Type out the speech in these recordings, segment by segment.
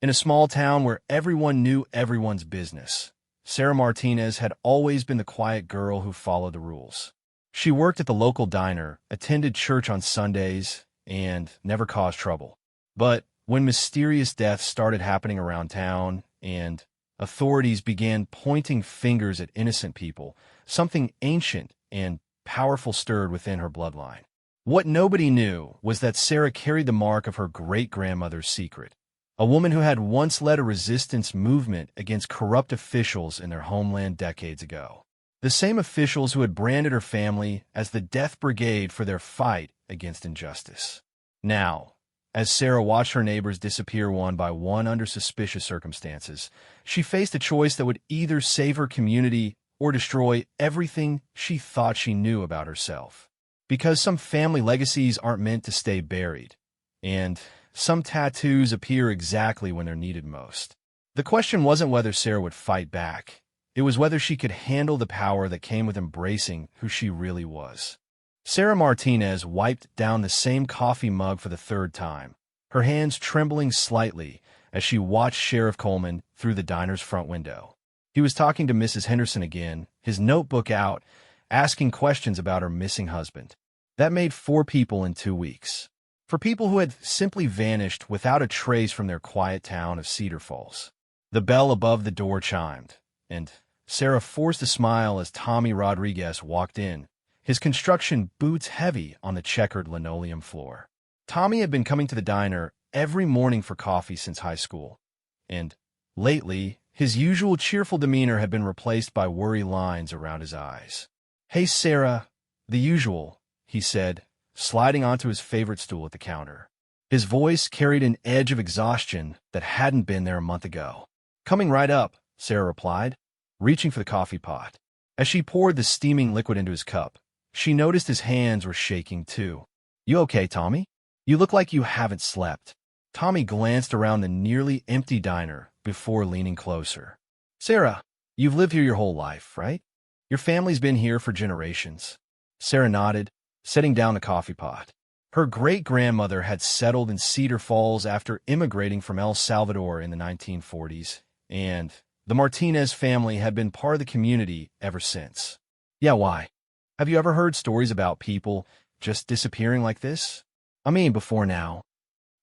In a small town where everyone knew everyone's business, Sarah Martinez had always been the quiet girl who followed the rules. She worked at the local diner, attended church on Sundays, and never caused trouble. But when mysterious deaths started happening around town and authorities began pointing fingers at innocent people, something ancient and powerful stirred within her bloodline. What nobody knew was that Sarah carried the mark of her great-grandmother's secret, a woman who had once led a resistance movement against corrupt officials in their homeland decades ago. The same officials who had branded her family as the Death Brigade for their fight against injustice. Now, as Sarah watched her neighbors disappear one by one under suspicious circumstances, she faced a choice that would either save her community or destroy everything she thought she knew about herself. Because some family legacies aren't meant to stay buried, and some tattoos appear exactly when they're needed most. The question wasn't whether Sarah would fight back. It was whether she could handle the power that came with embracing who she really was. Sarah Martinez wiped down the same coffee mug for the third time, her hands trembling slightly as she watched Sheriff Coleman through the diner's front window. He was talking to Mrs. Henderson again, his notebook out, asking questions about her missing husband. That made 4 people in 2 weeks. For people who had simply vanished without a trace from their quiet town of Cedar Falls. The bell above the door chimed, and Sarah forced a smile as Tommy Rodriguez walked in, his construction boots heavy on the checkered linoleum floor. Tommy had been coming to the diner every morning for coffee since high school, and lately, his usual cheerful demeanor had been replaced by worry lines around his eyes. "Hey, Sarah, the usual," he said, sliding onto his favorite stool at the counter. His voice carried an edge of exhaustion that hadn't been there a month ago. "Coming right up," Sarah replied, reaching for the coffee pot. As she poured the steaming liquid into his cup, she noticed his hands were shaking too. "You okay, Tommy? You look like you haven't slept." Tommy glanced around the nearly empty diner before leaning closer. "Sarah, you've lived here your whole life, right? Your family's been here for generations." Sarah nodded, setting down the coffee pot. Her great-grandmother had settled in Cedar Falls after immigrating from El Salvador in the 1940s, and the Martinez family had been part of the community ever since. "Yeah, why? Have you ever heard stories about people just disappearing like this? I mean, before now."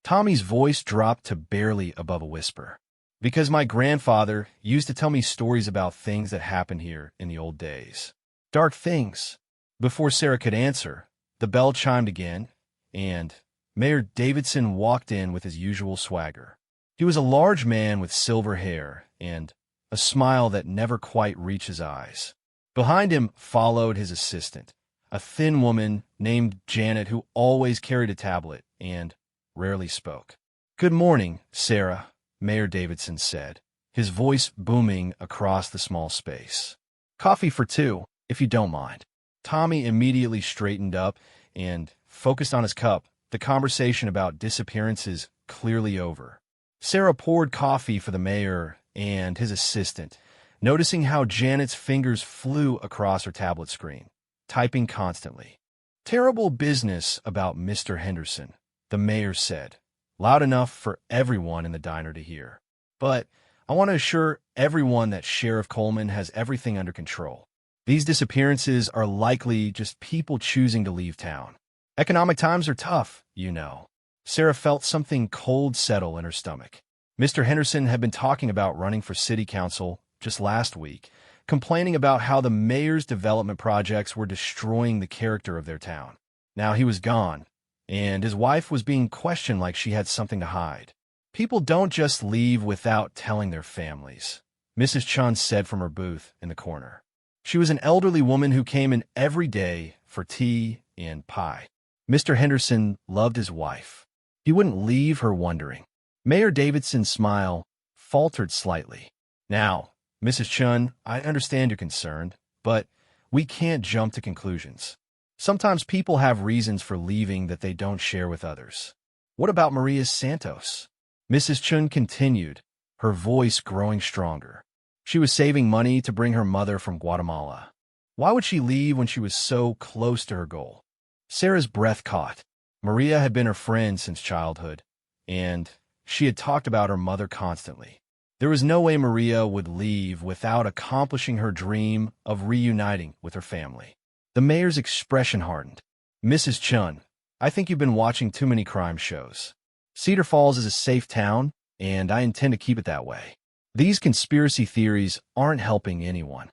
Tommy's voice dropped to barely above a whisper. "Because my grandfather used to tell me stories about things that happened here in the old days. Dark things." Before Sarah could answer, the bell chimed again, and Mayor Davidson walked in with his usual swagger. He was a large man with silver hair and a smile that never quite reached his eyes. Behind him followed his assistant, a thin woman named Janet who always carried a tablet and rarely spoke. "Good morning, Sarah," Mayor Davidson said, his voice booming across the small space. "Coffee for 2, if you don't mind." Tommy immediately straightened up and focused on his cup, the conversation about disappearances clearly over. Sarah poured coffee for the mayor and his assistant, noticing how Janet's fingers flew across her tablet screen, typing constantly. "Terrible business about Mr. Henderson," the mayor said, loud enough for everyone in the diner to hear. "But I want to assure everyone that Sheriff Coleman has everything under control. These disappearances are likely just people choosing to leave town. Economic times are tough, you know." Sarah felt something cold settle in her stomach. Mr. Henderson had been talking about running for city council just last week, complaining about how the mayor's development projects were destroying the character of their town. Now he was gone, and his wife was being questioned like she had something to hide. "People don't just leave without telling their families," Mrs. Chun said from her booth in the corner. She was an elderly woman who came in every day for tea and pie. Mr. Henderson loved his wife. He wouldn't leave her wondering. Mayor Davidson's smile faltered slightly. "Now, Mrs. Chun, I understand you're concerned, but we can't jump to conclusions. Sometimes people have reasons for leaving that they don't share with others. What about Maria Santos?" Mrs. Chun continued, her voice growing stronger. "She was saving money to bring her mother from Guatemala. Why would she leave when she was so close to her goal?" Sarah's breath caught. Maria had been her friend since childhood, and She had talked about her mother constantly. There was no way Maria would leave without accomplishing her dream of reuniting with her family. The mayor's expression hardened. "Mrs. Chun, I think you've been watching too many crime shows. Cedar Falls is a safe town, and I intend to keep it that way. These conspiracy theories aren't helping anyone."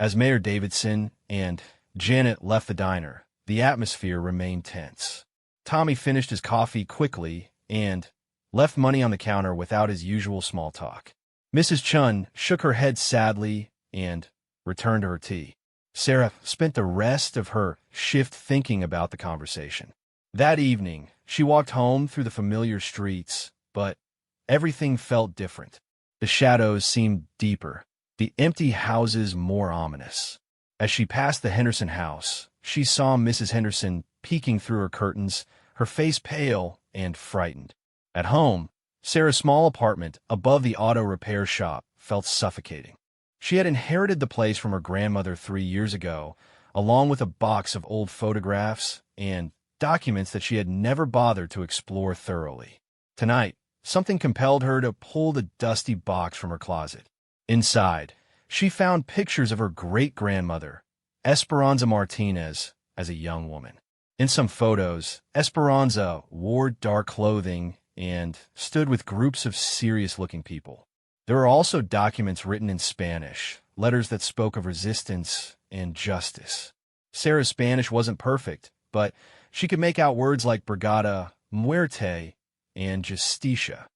As Mayor Davidson and Janet left the diner, the atmosphere remained tense. Tommy finished his coffee quickly and left money on the counter without his usual small talk. Mrs. Chun shook her head sadly and returned to her tea. Sarah spent the rest of her shift thinking about the conversation. That evening, she walked home through the familiar streets, but everything felt different. The shadows seemed deeper, the empty houses more ominous. As she passed the Henderson house, she saw Mrs. Henderson peeking through her curtains, her face pale and frightened. At home, Sarah's small apartment above the auto repair shop felt suffocating. She had inherited the place from her grandmother 3 years ago, along with a box of old photographs and documents that she had never bothered to explore thoroughly. Tonight, something compelled her to pull the dusty box from her closet. Inside, she found pictures of her great-grandmother, Esperanza Martinez, as a young woman. In some photos, Esperanza wore dark clothing and stood with groups of serious-looking people. There were also documents written in Spanish, letters that spoke of resistance and justice. Sarah's Spanish wasn't perfect, but she could make out words like Brigada, Muerte, and Justicia.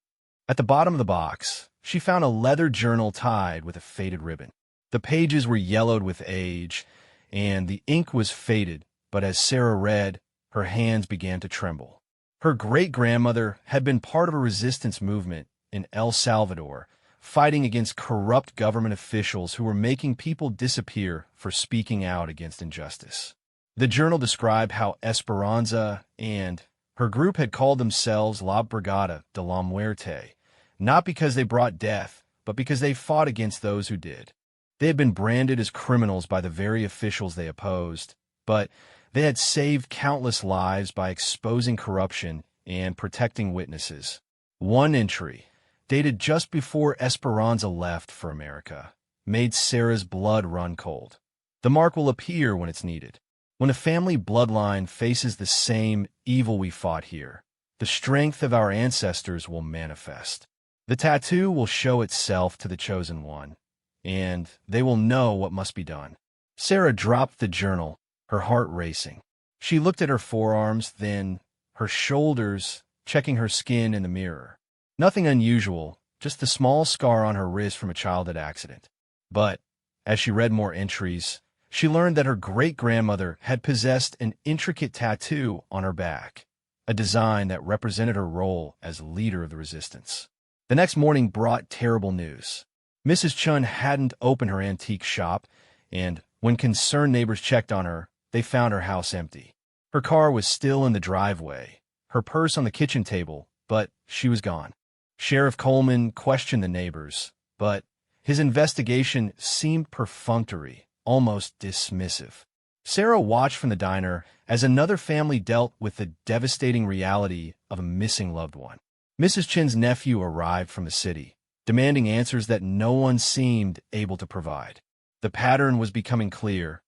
At the bottom of the box, she found a leather journal tied with a faded ribbon. The pages were yellowed with age, and the ink was faded, but as Sarah read, her hands began to tremble. Her great-grandmother had been part of a resistance movement in El Salvador, fighting against corrupt government officials who were making people disappear for speaking out against injustice. The journal described how Esperanza and her group had called themselves La Brigada de la Muerte, not because they brought death, but because they fought against those who did. They had been branded as criminals by the very officials they opposed, but they had saved countless lives by exposing corruption and protecting witnesses. One entry, dated just before Esperanza left for America, made Sarah's blood run cold. The mark will appear when it's needed. When a family bloodline faces the same evil we fought here, the strength of our ancestors will manifest. The tattoo will show itself to the chosen one, and they will know what must be done. Sarah dropped the journal, her heart racing. She looked at her forearms, then her shoulders, checking her skin in the mirror. Nothing unusual, just a small scar on her wrist from a childhood accident. But, as she read more entries, she learned that her great-grandmother had possessed an intricate tattoo on her back, a design that represented her role as leader of the resistance. The next morning brought terrible news. Mrs. Chun hadn't opened her antique shop, and when concerned neighbors checked on her, they found her house empty. Her car was still in the driveway, her purse on the kitchen table, but she was gone. Sheriff Coleman questioned the neighbors, but his investigation seemed perfunctory, almost dismissive. Sarah watched from the diner as another family dealt with the devastating reality of a missing loved one. Mrs. Chin's nephew arrived from the city, demanding answers that no one seemed able to provide. The pattern was becoming clear.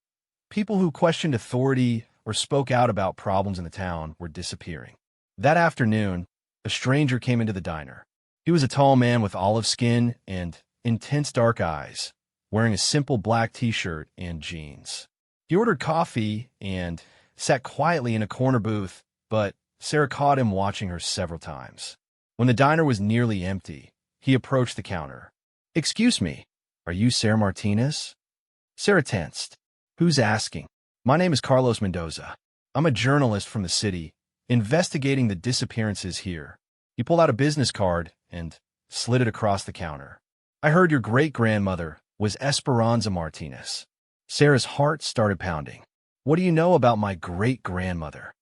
People who questioned authority or spoke out about problems in the town were disappearing. That afternoon, a stranger came into the diner. He was a tall man with olive skin and intense dark eyes, wearing a simple black t-shirt and jeans. He ordered coffee and sat quietly in a corner booth, but Sarah caught him watching her several times. When the diner was nearly empty, he approached the counter. "Excuse me, are you Sarah Martinez?" Sarah tensed. "Who's asking?" "My name is Carlos Mendoza. I'm a journalist from the city, investigating the disappearances here." He pulled out a business card and slid it across the counter. "I heard your great-grandmother was Esperanza Martinez." Sarah's heart started pounding. "What do you know about my great-grandmother?"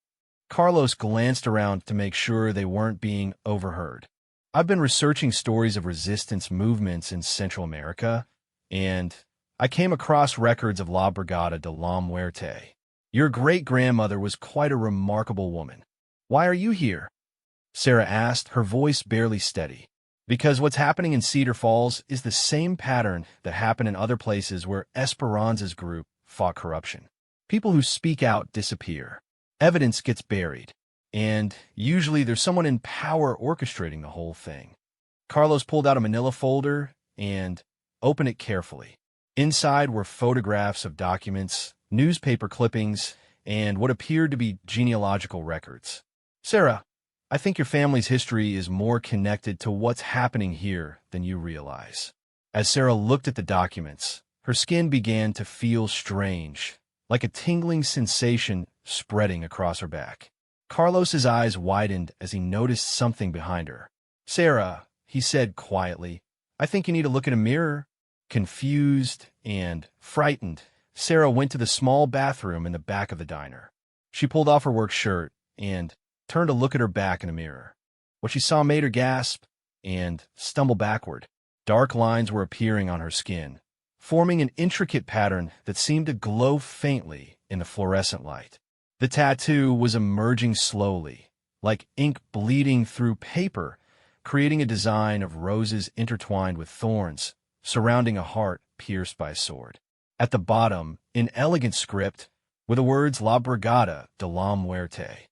Carlos glanced around to make sure they weren't being overheard. "I've been researching stories of resistance movements in Central America, and I came across records of La Brigada de la Muerte. Your great-grandmother was quite a remarkable woman. Why are you here?" Sarah asked, her voice barely steady. Because what's happening in Cedar Falls is the same pattern that happened in other places where Esperanza's group fought corruption. People who speak out disappear. Evidence gets buried. And usually there's someone in power orchestrating the whole thing. Carlos pulled out a manila folder and opened it carefully. Inside were photographs of documents, newspaper clippings, and what appeared to be genealogical records. Sarah, I think your family's history is more connected to what's happening here than you realize. As Sarah looked at the documents, her skin began to feel strange, like a tingling sensation spreading across her back. Carlos's eyes widened as he noticed something behind her. Sarah, he said quietly, I think you need to look in a mirror. Confused and frightened, Sarah went to the small bathroom in the back of the diner. She pulled off her work shirt and turned to look at her back in a mirror. What she saw made her gasp and stumble backward. Dark lines were appearing on her skin, forming an intricate pattern that seemed to glow faintly in the fluorescent light. The tattoo was emerging slowly, like ink bleeding through paper, creating a design of roses intertwined with thorns, surrounding a heart pierced by a sword. At the bottom, in elegant script, were the words La Brigade de la Muerte.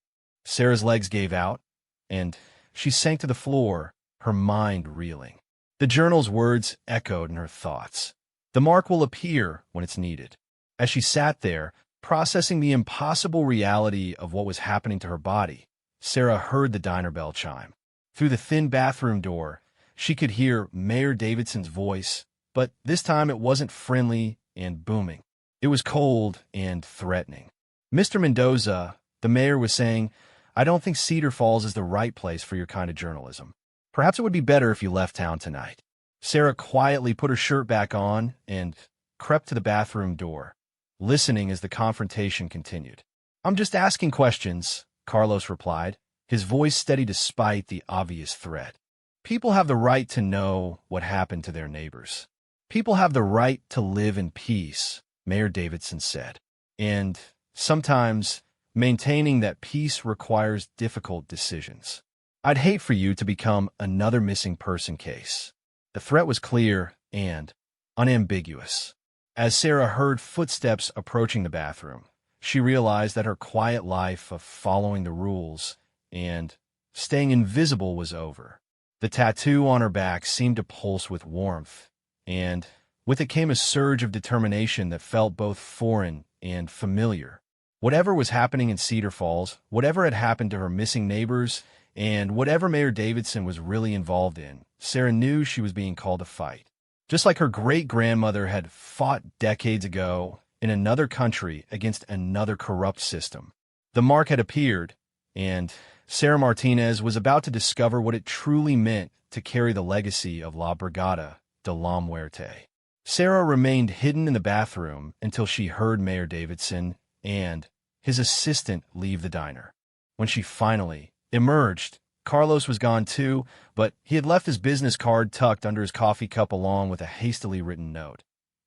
Sarah's legs gave out, and she sank to the floor, her mind reeling. The journal's words echoed in her thoughts. The mark will appear when it's needed. As she sat there, processing the impossible reality of what was happening to her body, Sarah heard the diner bell chime. Through the thin bathroom door, she could hear Mayor Davidson's voice, but this time it wasn't friendly and booming. It was cold and threatening. Mr. Mendoza, the mayor, was saying, I don't think Cedar Falls is the right place for your kind of journalism. Perhaps it would be better if you left town tonight. Sarah quietly put her shirt back on and crept to the bathroom door, listening as the confrontation continued. I'm just asking questions, Carlos replied, his voice steady despite the obvious threat. People have the right to know what happened to their neighbors. People have the right to live in peace, Mayor Davidson said. And sometimes maintaining that peace requires difficult decisions. I'd hate for you to become another missing person case. The threat was clear and unambiguous. As Sarah heard footsteps approaching the bathroom, she realized that her quiet life of following the rules and staying invisible was over. The tattoo on her back seemed to pulse with warmth, and with it came a surge of determination that felt both foreign and familiar. Whatever was happening in Cedar Falls, whatever had happened to her missing neighbors, and whatever Mayor Davidson was really involved in, Sarah knew she was being called to fight. Just like her great-grandmother had fought decades ago in another country against another corrupt system. The mark had appeared, and Sarah Martinez was about to discover what it truly meant to carry the legacy of La Brigada de la Muerte. Sarah remained hidden in the bathroom until she heard Mayor Davidson and his assistant leave the diner. When she finally emerged, Carlos was gone too, but he had left his business card tucked under his coffee cup along with a hastily written note.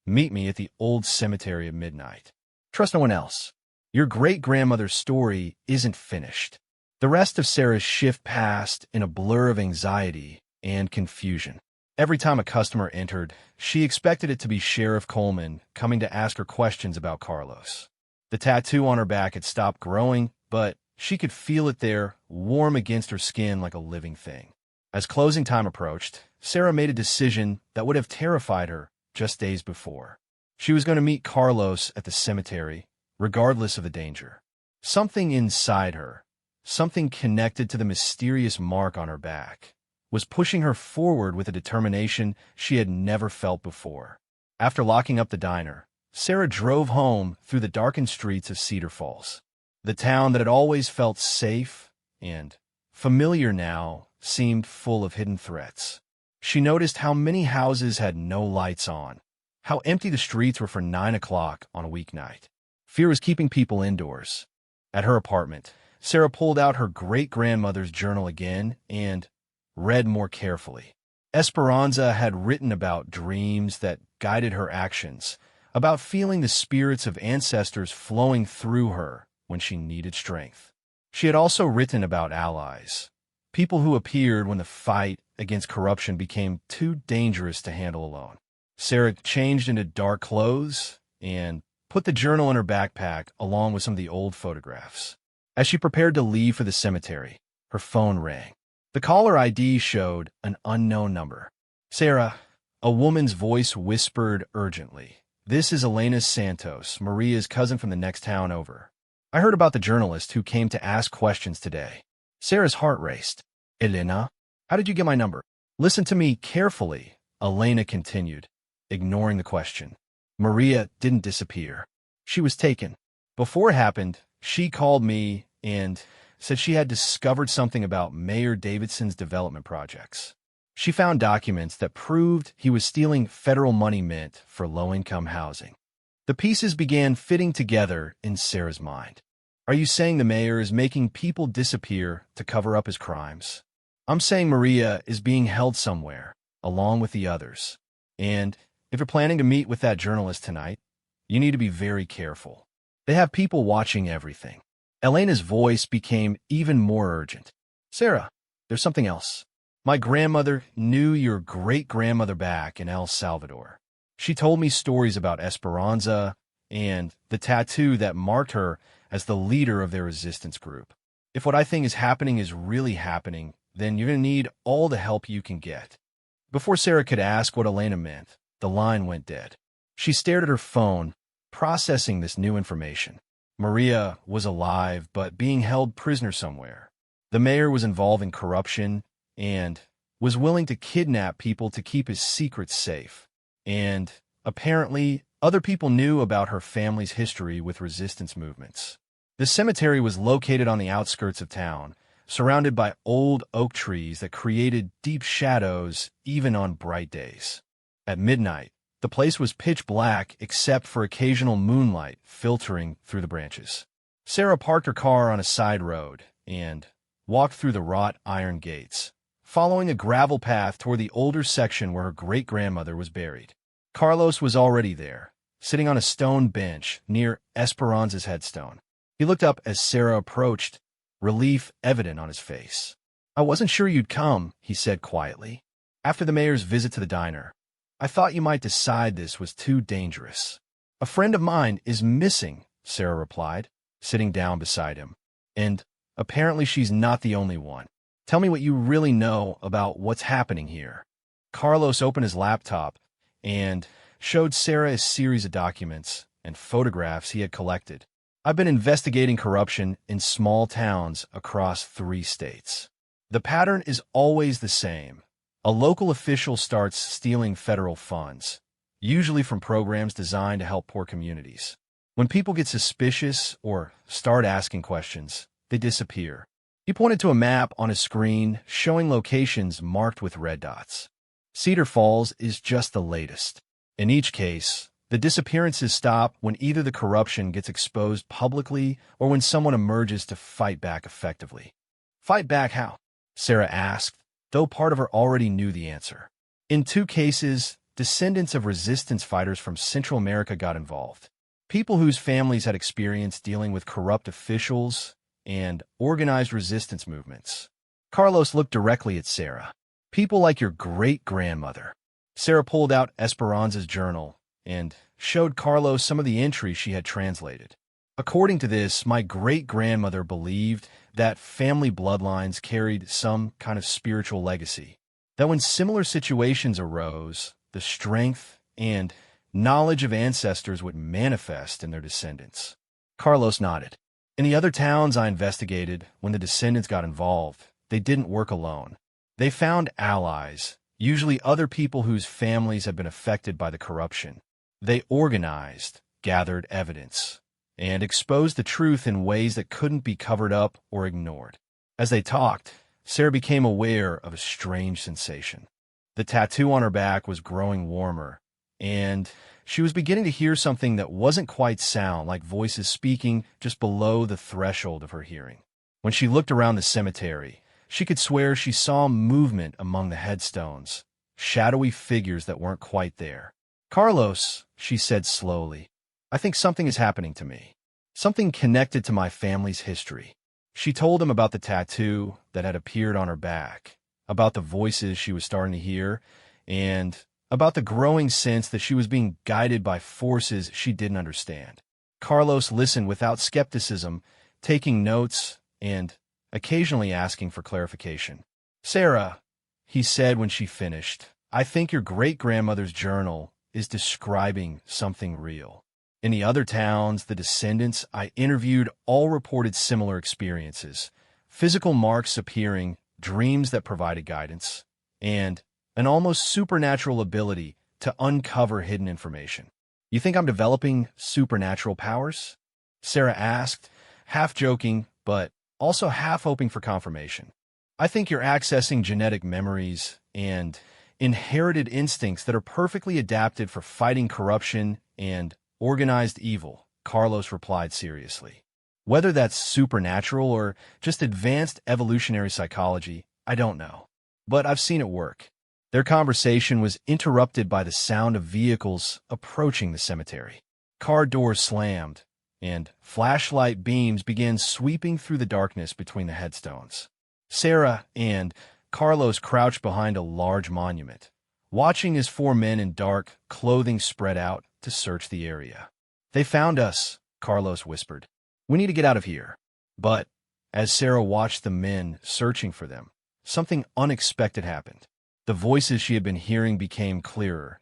Meet me at the old cemetery at midnight. Trust no one else. Your great-grandmother's story isn't finished. The rest of Sarah's shift passed in a blur of anxiety and confusion. Every time a customer entered, she expected it to be Sheriff Coleman coming to ask her questions about Carlos. The tattoo on her back had stopped growing, but she could feel it there, warm against her skin like a living thing. As closing time approached, Sarah made a decision that would have terrified her just days before. She was going to meet Carlos at the cemetery, regardless of the danger. Something inside her, something connected to the mysterious mark on her back, was pushing her forward with a determination she had never felt before. After locking up the diner, Sarah drove home through the darkened streets of Cedar Falls. The town that had always felt safe and familiar now seemed full of hidden threats. She noticed how many houses had no lights on, how empty the streets were for 9 o'clock on a weeknight. Fear was keeping people indoors. At her apartment, Sarah pulled out her great-grandmother's journal again and read more carefully. Esperanza had written about dreams that guided her actions, about feeling the spirits of ancestors flowing through her when she needed strength. She had also written about allies, People who appeared when the fight against corruption became too dangerous to handle alone. Sarah changed into dark clothes and put the journal in her backpack along with some of the old photographs. As she prepared to leave for the cemetery, her phone rang. The caller ID showed an unknown number. "Sarah," a woman's voice whispered urgently. "This is Elena Santos, Maria's cousin from the next town over. I heard about the journalist who came to ask questions today." Sarah's heart raced. "Elena? How did you get my number?" "Listen to me carefully," Elena continued, ignoring the question. "Maria didn't disappear. She was taken. Before it happened, she called me and said she had discovered something about Mayor Davidson's development projects. She found documents that proved he was stealing federal money meant for low-income housing." The pieces began fitting together in Sarah's mind. "Are you saying the mayor is making people disappear to cover up his crimes?" "I'm saying Maria is being held somewhere, along with the others. And if you're planning to meet with that journalist tonight, you need to be very careful. They have people watching everything." Elena's voice became even more urgent. "Sarah, there's something else. My grandmother knew your great-grandmother back in El Salvador. She told me stories about Esperanza and the tattoo that marked her as the leader of their resistance group. If what I think is happening is really happening, then you're going to need all the help you can get." Before Sarah could ask what Elena meant, the line went dead. She stared at her phone, processing this new information. Maria was alive, but being held prisoner somewhere. The mayor was involved in corruption and was willing to kidnap people to keep his secrets safe. And apparently, other people knew about her family's history with resistance movements. The cemetery was located on the outskirts of town, surrounded by old oak trees that created deep shadows even on bright days. At midnight, the place was pitch black except for occasional moonlight filtering through the branches. Sarah parked her car on a side road and walked through the wrought iron gates, following a gravel path toward the older section where her great-grandmother was buried. Carlos was already there, sitting on a stone bench near Esperanza's headstone. He looked up as Sarah approached, relief evident on his face. "I wasn't sure you'd come," he said quietly. "After the mayor's visit to the diner, I thought you might decide this was too dangerous." "A friend of mine is missing," Sarah replied, sitting down beside him. "And apparently she's not the only one. Tell me what you really know about what's happening here." Carlos opened his laptop and showed Sarah a series of documents and photographs he had collected. "I've been investigating corruption in small towns across 3 states. The pattern is always the same. A local official starts stealing federal funds, usually from programs designed to help poor communities. When people get suspicious or start asking questions, they disappear." He pointed to a map on his screen showing locations marked with red dots. Cedar Falls is just the latest. In each case, the disappearances stop when either the corruption gets exposed publicly or when someone emerges to fight back effectively. "Fight back how?" Sarah asked, though part of her already knew the answer. "In 2 cases, descendants of resistance fighters from Central America got involved. People whose families had experience dealing with corrupt officials and organized resistance movements." Carlos looked directly at Sarah. "People like your great-grandmother." Sarah pulled out Esperanza's journal and showed Carlos some of the entries she had translated. "According to this, my great-grandmother believed that family bloodlines carried some kind of spiritual legacy, that when similar situations arose, the strength and knowledge of ancestors would manifest in their descendants." Carlos nodded. "In the other towns I investigated, when the descendants got involved, they didn't work alone. They found allies, usually other people whose families had been affected by the corruption. They organized, gathered evidence, and exposed the truth in ways that couldn't be covered up or ignored." As they talked, Sarah became aware of a strange sensation. The tattoo on her back was growing warmer, and she was beginning to hear something that wasn't quite sound, like voices speaking just below the threshold of her hearing. When she looked around the cemetery, she could swear she saw movement among the headstones, shadowy figures that weren't quite there. "Carlos," she said slowly, "I think something is happening to me. Something connected to my family's history. She told him about the tattoo that had appeared on her back, about the voices she was starting to hear, and about the growing sense that she was being guided by forces she didn't understand. Carlos listened without skepticism, taking notes and occasionally asking for clarification. "Sarah," he said when she finished, "I think your great-grandmother's journal is describing something real. In the other towns, the descendants I interviewed all reported similar experiences, physical marks appearing, dreams that provided guidance, and an almost supernatural ability to uncover hidden information. You think I'm developing supernatural powers?" Sarah asked, half joking, but also half hoping for confirmation. "I think you're accessing genetic memories and inherited instincts that are perfectly adapted for fighting corruption and organized evil," Carlos replied seriously. "Whether that's supernatural or just advanced evolutionary psychology, I don't know. But I've seen it work." Their conversation was interrupted by the sound of vehicles approaching the cemetery. Car doors slammed, and flashlight beams began sweeping through the darkness between the headstones. Sarah and Carlos crouched behind a large monument, watching as four men in dark clothing spread out to search the area. "They found us," Carlos whispered. "We need to get out of here." But as Sarah watched the men searching for them, something unexpected happened. The voices she had been hearing became clearer,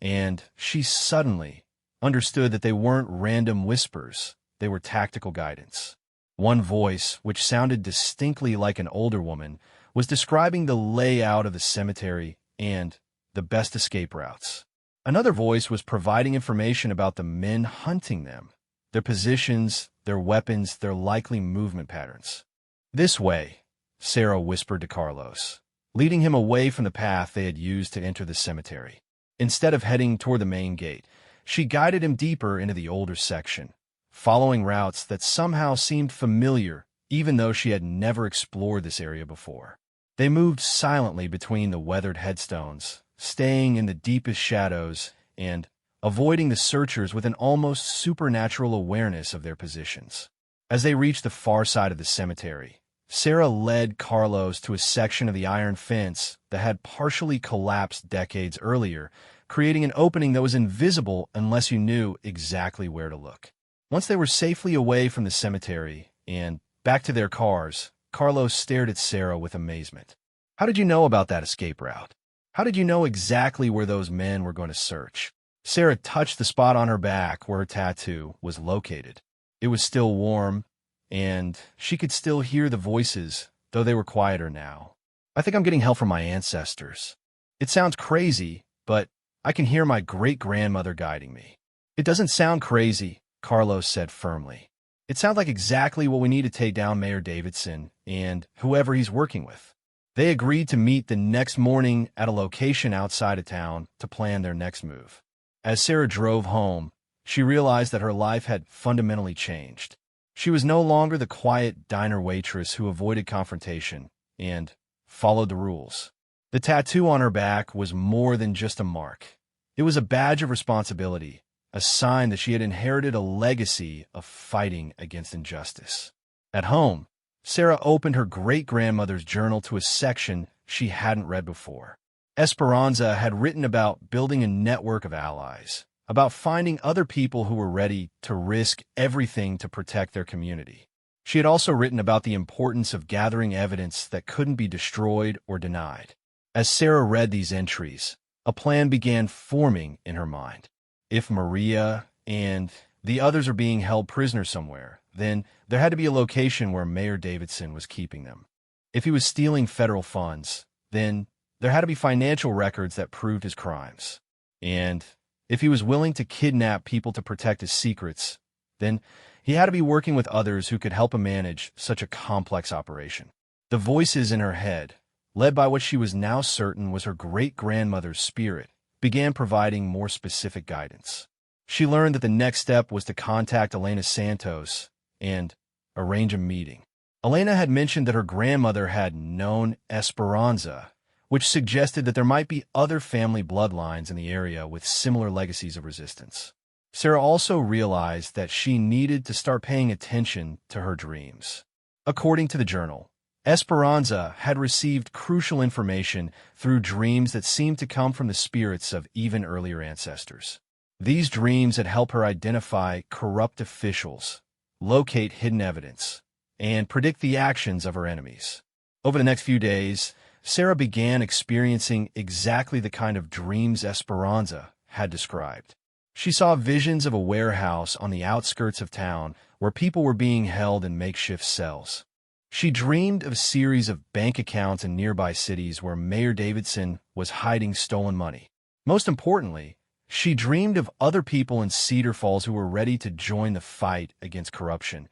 and she suddenly understood that they weren't random whispers, they were tactical guidance. One voice, which sounded distinctly like an older woman, was describing the layout of the cemetery and the best escape routes. Another voice was providing information about the men hunting them, their positions, their weapons, their likely movement patterns. "This way," Sarah whispered to Carlos, leading him away from the path they had used to enter the cemetery. Instead of heading toward the main gate, she guided him deeper into the older section, following routes that somehow seemed familiar even though she had never explored this area before. They moved silently between the weathered headstones, staying in the deepest shadows and avoiding the searchers with an almost supernatural awareness of their positions. As they reached the far side of the cemetery, Sarah led Carlos to a section of the iron fence that had partially collapsed decades earlier, creating an opening that was invisible unless you knew exactly where to look. Once they were safely away from the cemetery and back to their cars, Carlos stared at Sarah with amazement. "How did you know about that escape route? How did you know exactly where those men were going to search?" Sarah touched the spot on her back where her tattoo was located. It was still warm, and she could still hear the voices, though they were quieter now. "I think I'm getting help from my ancestors. It sounds crazy, but I can hear my great-grandmother guiding me." "It doesn't sound crazy," Carlos said firmly. "It sounds like exactly what we need to take down Mayor Davidson and whoever he's working with." They agreed to meet the next morning at a location outside of town to plan their next move. As Sarah drove home, she realized that her life had fundamentally changed. She was no longer the quiet diner waitress who avoided confrontation and followed the rules. The tattoo on her back was more than just a mark. It was a badge of responsibility, a sign that she had inherited a legacy of fighting against injustice. At home, Sarah opened her great-grandmother's journal to a section she hadn't read before. Esperanza had written about building a network of allies, about finding other people who were ready to risk everything to protect their community. She had also written about the importance of gathering evidence that couldn't be destroyed or denied. As Sarah read these entries, a plan began forming in her mind. If Maria and the others are being held prisoner somewhere, then there had to be a location where Mayor Davidson was keeping them. If he was stealing federal funds, then there had to be financial records that proved his crimes. And if he was willing to kidnap people to protect his secrets, then he had to be working with others who could help him manage such a complex operation. The voices in her head, led by what she was now certain was her great-grandmother's spirit, began providing more specific guidance. She learned that the next step was to contact Elena Santos and arrange a meeting. Elena had mentioned that her grandmother had known Esperanza, which suggested that there might be other family bloodlines in the area with similar legacies of resistance. Sarah also realized that she needed to start paying attention to her dreams. According to the journal, Esperanza had received crucial information through dreams that seemed to come from the spirits of even earlier ancestors. These dreams had helped her identify corrupt officials, locate hidden evidence, and predict the actions of her enemies. Over the next few days, Sarah began experiencing exactly the kind of dreams Esperanza had described. She saw visions of a warehouse on the outskirts of town where people were being held in makeshift cells. She dreamed of a series of bank accounts in nearby cities where Mayor Davidson was hiding stolen money. Most importantly, she dreamed of other people in Cedar Falls who were ready to join the fight against corruption,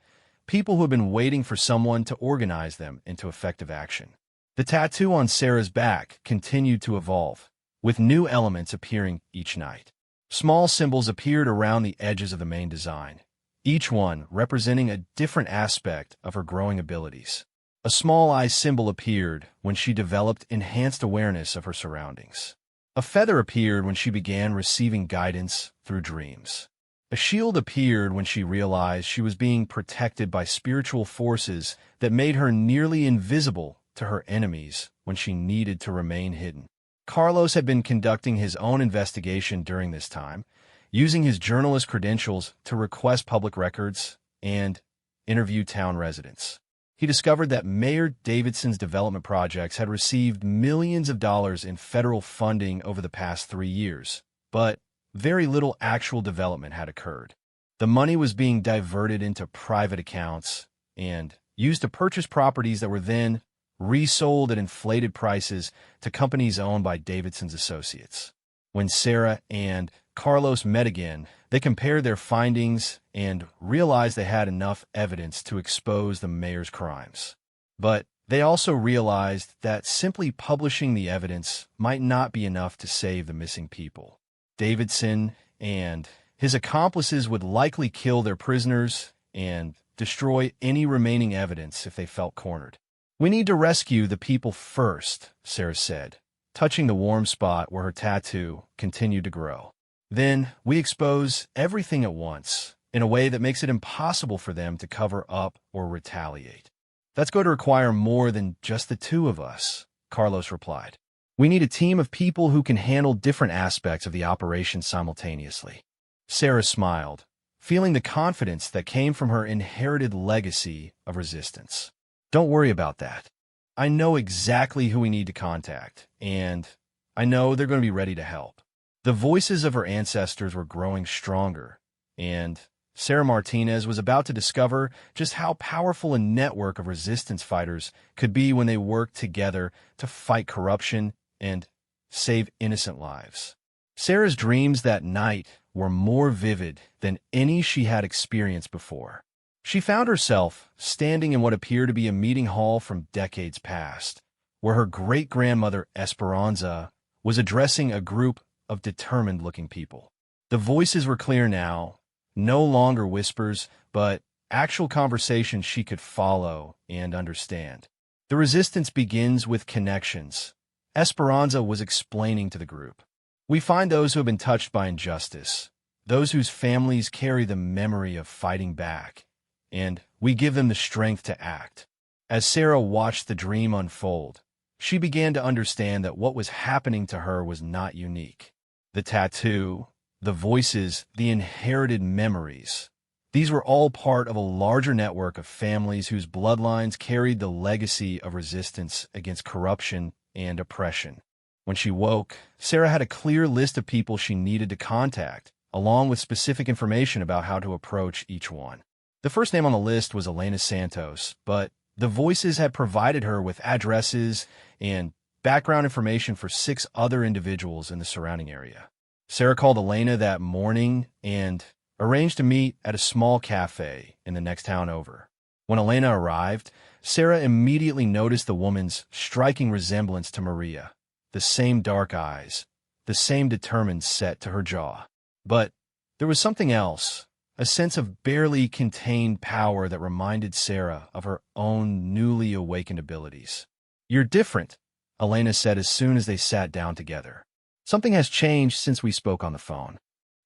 people who had been waiting for someone to organize them into effective action. The tattoo on Sarah's back continued to evolve, with new elements appearing each night. Small symbols appeared around the edges of the main design, each one representing a different aspect of her growing abilities. A small eye symbol appeared when she developed enhanced awareness of her surroundings. A feather appeared when she began receiving guidance through dreams. A shield appeared when she realized she was being protected by spiritual forces that made her nearly invisible to her enemies when she needed to remain hidden. Carlos had been conducting his own investigation during this time, using his journalist credentials to request public records and interview town residents. He discovered that Mayor Davidson's development projects had received millions of dollars in federal funding over the past 3 years, but very little actual development had occurred. The money was being diverted into private accounts and used to purchase properties that were then resold at inflated prices to companies owned by Davidson's associates. When Sarah and Carlos met again, they compared their findings and realized they had enough evidence to expose the mayor's crimes. But they also realized that simply publishing the evidence might not be enough to save the missing people. Davidson and his accomplices would likely kill their prisoners and destroy any remaining evidence if they felt cornered. "We need to rescue the people first," Sarah said, touching the warm spot where her tattoo continued to grow. "Then we expose everything at once in a way that makes it impossible for them to cover up or retaliate." "That's going to require more than just the two of us," Carlos replied. "We need a team of people who can handle different aspects of the operation simultaneously." Sarah smiled, feeling the confidence that came from her inherited legacy of resistance. "Don't worry about that. I know exactly who we need to contact, and I know they're going to be ready to help." The voices of her ancestors were growing stronger, and Sarah Martinez was about to discover just how powerful a network of resistance fighters could be when they worked together to fight corruption and save innocent lives. Sarah's dreams that night were more vivid than any she had experienced before. She found herself standing in what appeared to be a meeting hall from decades past, where her great-grandmother Esperanza was addressing a group of determined-looking people. The voices were clear now, no longer whispers, but actual conversations she could follow and understand. "The resistance begins with connections," Esperanza was explaining to the group. "We find those who have been touched by injustice, those whose families carry the memory of fighting back, and we give them the strength to act." As Sarah watched the dream unfold, she began to understand that what was happening to her was not unique. The tattoo, the voices, the inherited memories, these were all part of a larger network of families whose bloodlines carried the legacy of resistance against corruption and oppression. When she woke, Sarah had a clear list of people she needed to contact, along with specific information about how to approach each one. The first name on the list was Elena Santos, but the voices had provided her with addresses and background information for 6 other individuals in the surrounding area. Sarah called Elena that morning and arranged to meet at a small cafe in the next town over. When Elena arrived, Sarah immediately noticed the woman's striking resemblance to Maria, the same dark eyes, the same determined set to her jaw. But there was something else. A sense of barely contained power that reminded Sarah of her own newly awakened abilities. "You're different," Elena said as soon as they sat down together. "Something has changed since we spoke on the phone."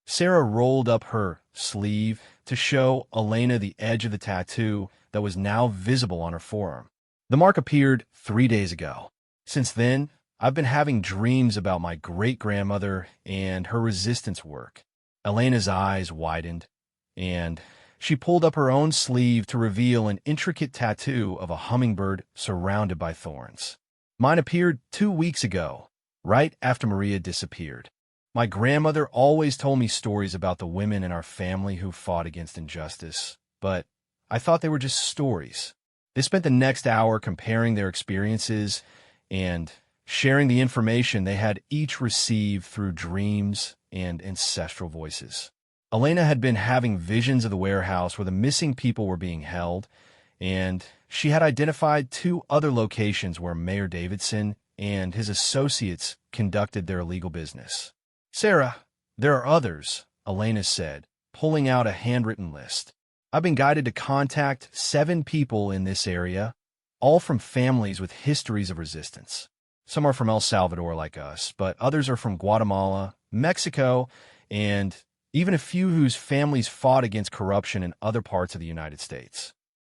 Sarah rolled up her sleeve, to show Elena the edge of the tattoo that was now visible on her forearm. The mark appeared 3 days ago. Since then, I've been having dreams about my great-grandmother and her resistance work. Elena's eyes widened, and she pulled up her own sleeve to reveal an intricate tattoo of a hummingbird surrounded by thorns. Mine appeared 2 weeks ago, right after Maria disappeared. My grandmother always told me stories about the women in our family who fought against injustice, but I thought they were just stories. They spent the next hour comparing their experiences and sharing the information they had each received through dreams and ancestral voices. Elena had been having visions of the warehouse where the missing people were being held, and she had identified 2 other locations where Mayor Davidson and his associates conducted their illegal business. "Sarah, there are others," Elena said, pulling out a handwritten list. "I've been guided to contact 7 people in this area, all from families with histories of resistance. Some are from El Salvador like us, but others are from Guatemala, Mexico, and even a few whose families fought against corruption in other parts of the United States."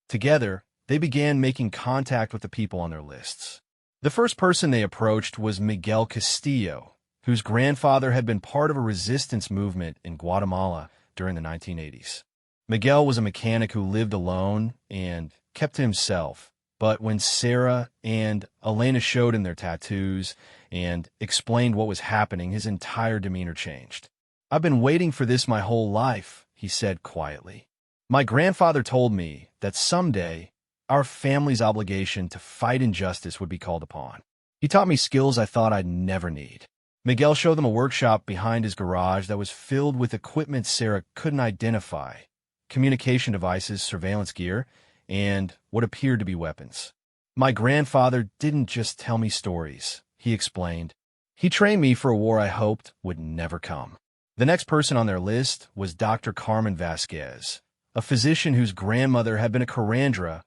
Together, they began making contact with the people on their lists. The first person they approached was Miguel Castillo, whose grandfather had been part of a resistance movement in Guatemala during the 1980s. Miguel was a mechanic who lived alone and kept to himself, but when Sarah and Elena showed him their tattoos and explained what was happening, his entire demeanor changed. "I've been waiting for this my whole life," he said quietly. "My grandfather told me that someday our family's obligation to fight injustice would be called upon. He taught me skills I thought I'd never need." Miguel showed them a workshop behind his garage that was filled with equipment Sarah couldn't identify: communication devices, surveillance gear, and what appeared to be weapons. "My grandfather didn't just tell me stories," he explained. "He trained me for a war I hoped would never come." The next person on their list was Dr. Carmen Vasquez, a physician whose grandmother had been a curandera,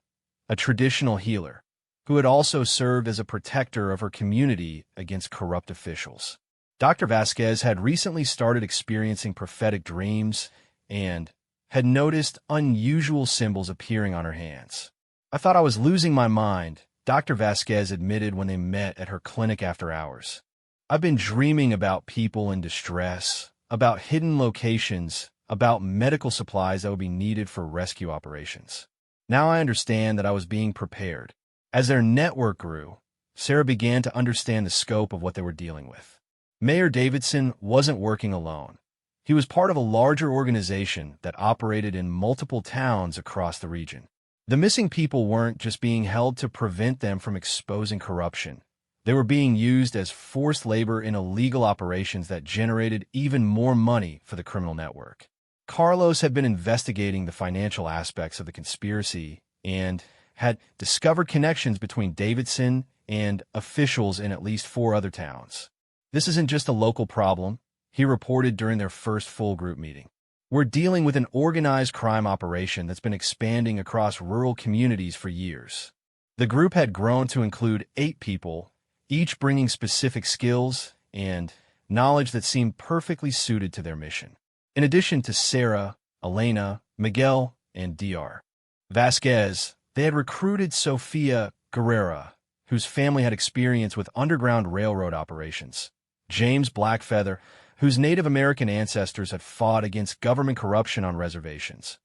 a traditional healer, who had also served as a protector of her community against corrupt officials. Dr. Vasquez had recently started experiencing prophetic dreams and had noticed unusual symbols appearing on her hands. "I thought I was losing my mind," Dr. Vasquez admitted when they met at her clinic after hours. "I've been dreaming about people in distress, about hidden locations, about medical supplies that would be needed for rescue operations. Now I understand that I was being prepared." As their network grew, Sarah began to understand the scope of what they were dealing with. Mayor Davidson wasn't working alone. He was part of a larger organization that operated in multiple towns across the region. The missing people weren't just being held to prevent them from exposing corruption. They were being used as forced labor in illegal operations that generated even more money for the criminal network. Carlos had been investigating the financial aspects of the conspiracy and had discovered connections between Davidson and officials in at least 4 other towns. "This isn't just a local problem," he reported during their first full group meeting. "We're dealing with an organized crime operation that's been expanding across rural communities for years." The group had grown to include 8 people, each bringing specific skills and knowledge that seemed perfectly suited to their mission. In addition to Sarah, Elena, Miguel, and Dr. Vasquez, they had recruited Sofia Guerrera, whose family had experience with underground railroad operations; James Blackfeather, whose Native American ancestors had fought against government corruption on reservations;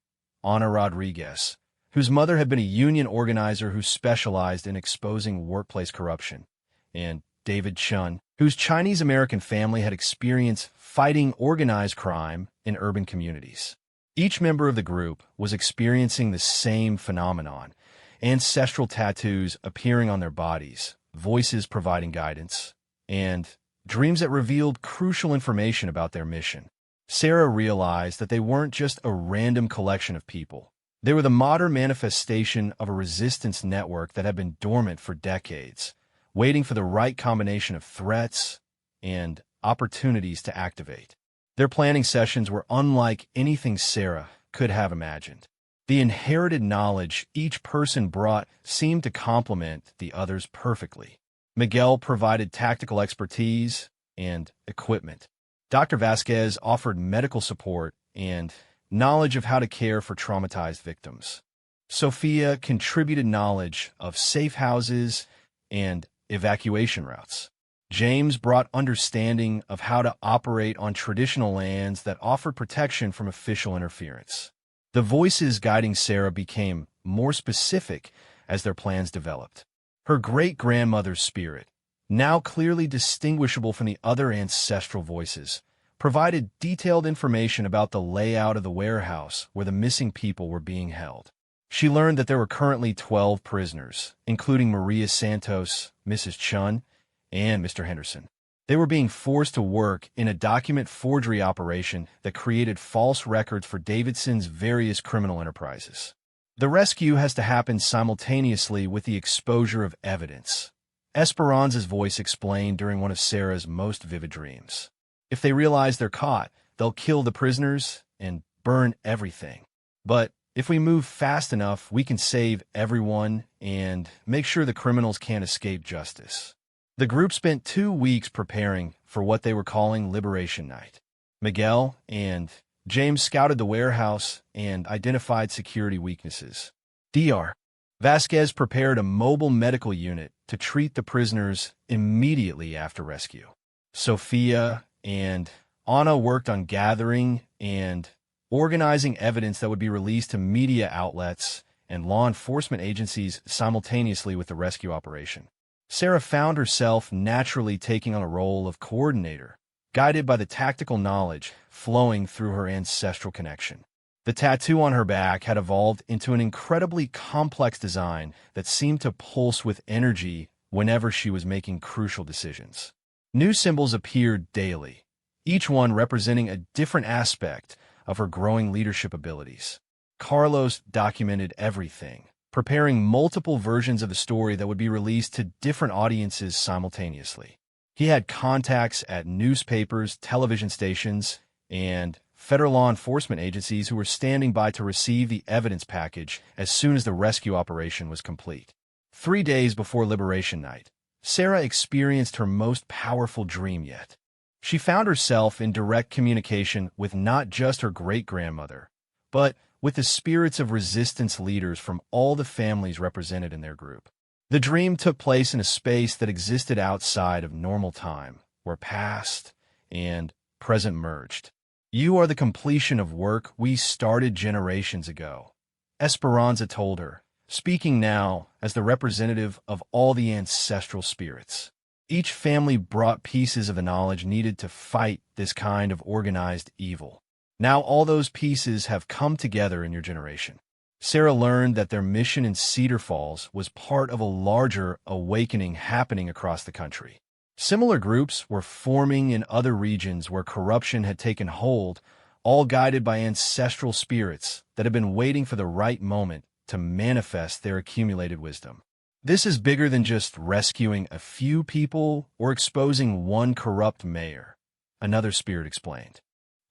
Ana Rodriguez, whose mother had been a union organizer who specialized in exposing workplace corruption; and David Chun, whose Chinese-American family had experience fighting organized crime in urban communities. Each member of the group was experiencing the same phenomenon: ancestral tattoos appearing on their bodies, voices providing guidance, and dreams that revealed crucial information about their mission. Sarah realized that they weren't just a random collection of people. They were the modern manifestation of a resistance network that had been dormant for decades, waiting for the right combination of threats and opportunities to activate. Their planning sessions were unlike anything Sarah could have imagined. The inherited knowledge each person brought seemed to complement the others perfectly. Miguel provided tactical expertise and equipment. Dr. Vasquez offered medical support, and knowledge of how to care for traumatized victims. Sophia contributed knowledge of safe houses and evacuation routes. James brought understanding of how to operate on traditional lands that offered protection from official interference. The voices guiding Sarah became more specific as their plans developed. Her great-grandmother's spirit, now clearly distinguishable from the other ancestral voices, provided detailed information about the layout of the warehouse where the missing people were being held. She learned that there were currently 12 prisoners, including Maria Santos, Mrs. Chun, and Mr. Henderson. They were being forced to work in a document forgery operation that created false records for Davidson's various criminal enterprises. The rescue has to happen simultaneously with the exposure of evidence. Esperanza's voice explained during one of Sarah's most vivid dreams. If they realize they're caught, they'll kill the prisoners and burn everything. But if we move fast enough, we can save everyone and make sure the criminals can't escape justice. The group spent 2 weeks preparing for what they were calling Liberation Night. Miguel and James scouted the warehouse and identified security weaknesses. Dr. Vasquez prepared a mobile medical unit to treat the prisoners immediately after rescue. Sophia and Anna worked on gathering and organizing evidence that would be released to media outlets and law enforcement agencies simultaneously with the rescue operation. Sarah found herself naturally taking on a role of coordinator, guided by the tactical knowledge flowing through her ancestral connection. The tattoo on her back had evolved into an incredibly complex design that seemed to pulse with energy whenever she was making crucial decisions. New symbols appeared daily, each one representing a different aspect of her growing leadership abilities. Carlos documented everything, preparing multiple versions of the story that would be released to different audiences simultaneously. He had contacts at newspapers, television stations, and federal law enforcement agencies who were standing by to receive the evidence package as soon as the rescue operation was complete. 3 days before Liberation Night, Sarah experienced her most powerful dream yet. She found herself in direct communication with not just her great-grandmother, but with the spirits of resistance leaders from all the families represented in their group. The dream took place in a space that existed outside of normal time, where past and present merged. "You are the completion of work we started generations ago," Esperanza told her, speaking now as the representative of all the ancestral spirits. Each family brought pieces of the knowledge needed to fight this kind of organized evil. Now all those pieces have come together in your generation. Sarah learned that their mission in Cedar Falls was part of a larger awakening happening across the country. Similar groups were forming in other regions where corruption had taken hold, all guided by ancestral spirits that had been waiting for the right moment to manifest their accumulated wisdom. This is bigger than just rescuing a few people or exposing one corrupt mayor, another spirit explained.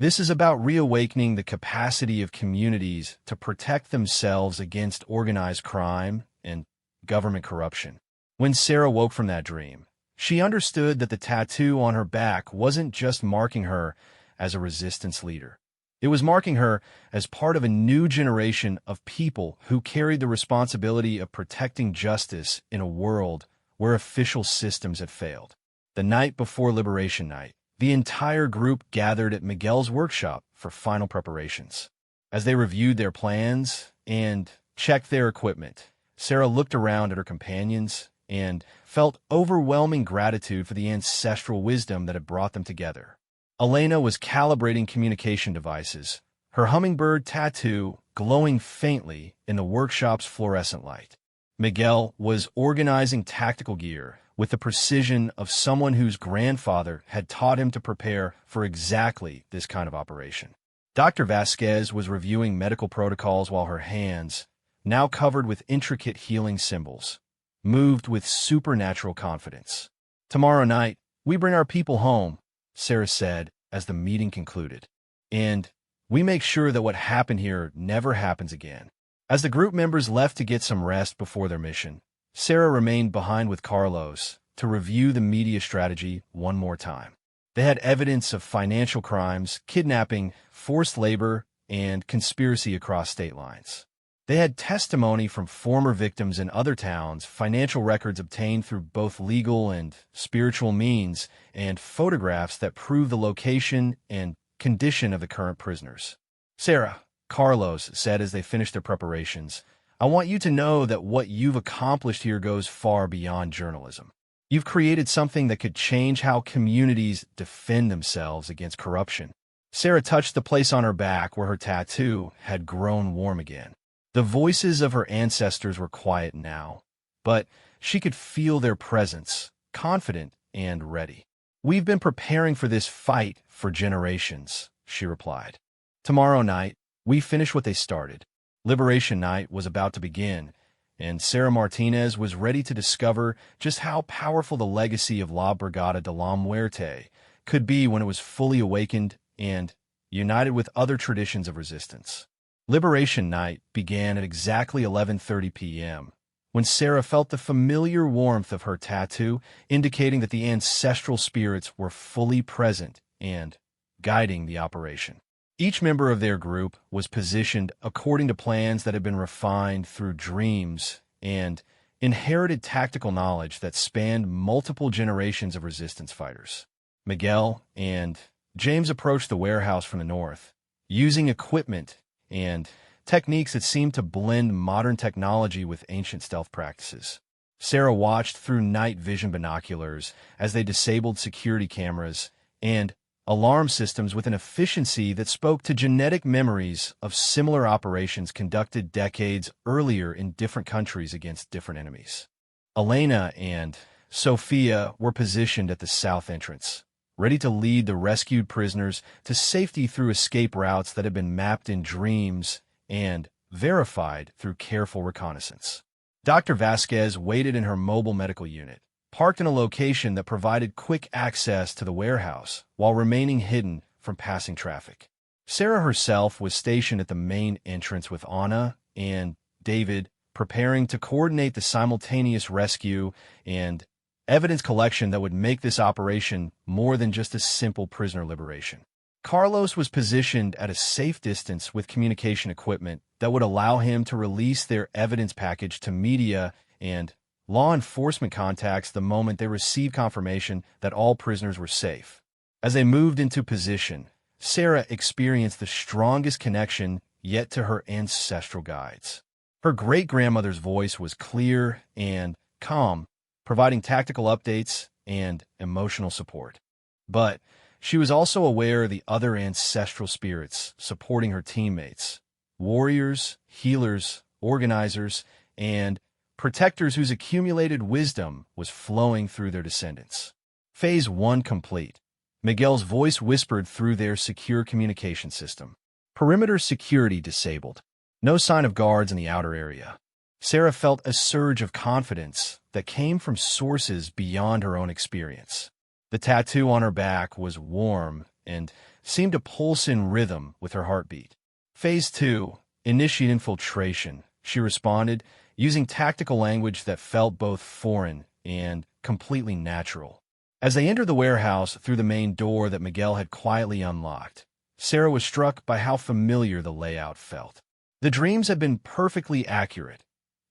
This is about reawakening the capacity of communities to protect themselves against organized crime and government corruption. When Sarah woke from that dream, she understood that the tattoo on her back wasn't just marking her as a resistance leader. It was marking her as part of a new generation of people who carried the responsibility of protecting justice in a world where official systems had failed. The night before Liberation Night, the entire group gathered at Miguel's workshop for final preparations. As they reviewed their plans and checked their equipment, Sarah looked around at her companions and felt overwhelming gratitude for the ancestral wisdom that had brought them together. Elena was calibrating communication devices, her hummingbird tattoo glowing faintly in the workshop's fluorescent light. Miguel was organizing tactical gear with the precision of someone whose grandfather had taught him to prepare for exactly this kind of operation. Dr. Vasquez was reviewing medical protocols while her hands, now covered with intricate healing symbols, moved with supernatural confidence. "Tomorrow night, we bring our people home," Sarah said as the meeting concluded. "And we make sure that what happened here never happens again." As the group members left to get some rest before their mission, Sarah remained behind with Carlos to review the media strategy one more time. They had evidence of financial crimes, kidnapping, forced labor, and conspiracy across state lines. They had testimony from former victims in other towns, financial records obtained through both legal and spiritual means, and photographs that prove the location and condition of the current prisoners. "Sarah," Carlos said as they finished their preparations, "I want you to know that what you've accomplished here goes far beyond journalism. You've created something that could change how communities defend themselves against corruption." Sarah touched the place on her back where her tattoo had grown warm again. The voices of her ancestors were quiet now, but she could feel their presence, confident and ready. "We've been preparing for this fight for generations," she replied. "Tomorrow night, we finish what they started." Liberation Night was about to begin, and Sarah Martinez was ready to discover just how powerful the legacy of La Brigada de la Muerte could be when it was fully awakened and united with other traditions of resistance. Liberation Night began at exactly 11:30 p.m., when Sarah felt the familiar warmth of her tattoo, indicating that the ancestral spirits were fully present and guiding the operation. Each member of their group was positioned according to plans that had been refined through dreams and inherited tactical knowledge that spanned multiple generations of resistance fighters. Miguel and James approached the warehouse from the north, using equipment and techniques that seemed to blend modern technology with ancient stealth practices. Sarah watched through night vision binoculars as they disabled security cameras and alarm systems with an efficiency that spoke to genetic memories of similar operations conducted decades earlier in different countries against different enemies. Elena and Sophia were positioned at the south entrance, ready to lead the rescued prisoners to safety through escape routes that had been mapped in dreams and verified through careful reconnaissance. Dr. Vasquez waited in her mobile medical unit, parked in a location that provided quick access to the warehouse while remaining hidden from passing traffic. Sarah herself was stationed at the main entrance with Anna and David, preparing to coordinate the simultaneous rescue and evidence collection that would make this operation more than just a simple prisoner liberation. Carlos was positioned at a safe distance with communication equipment that would allow him to release their evidence package to media and law enforcement contacts the moment they received confirmation that all prisoners were safe. As they moved into position, Sarah experienced the strongest connection yet to her ancestral guides. Her great-grandmother's voice was clear and calm, providing tactical updates and emotional support. But she was also aware of the other ancestral spirits supporting her teammates, warriors, healers, organizers, and protectors whose accumulated wisdom was flowing through their descendants. Phase 1 complete. Miguel's voice whispered through their secure communication system. Perimeter security disabled. No sign of guards in the outer area. Sarah felt a surge of confidence that came from sources beyond her own experience. The tattoo on her back was warm and seemed to pulse in rhythm with her heartbeat. Phase 2, initiate infiltration, she responded, using tactical language that felt both foreign and completely natural. As they entered the warehouse through the main door that Miguel had quietly unlocked, Sarah was struck by how familiar the layout felt. The dreams had been perfectly accurate.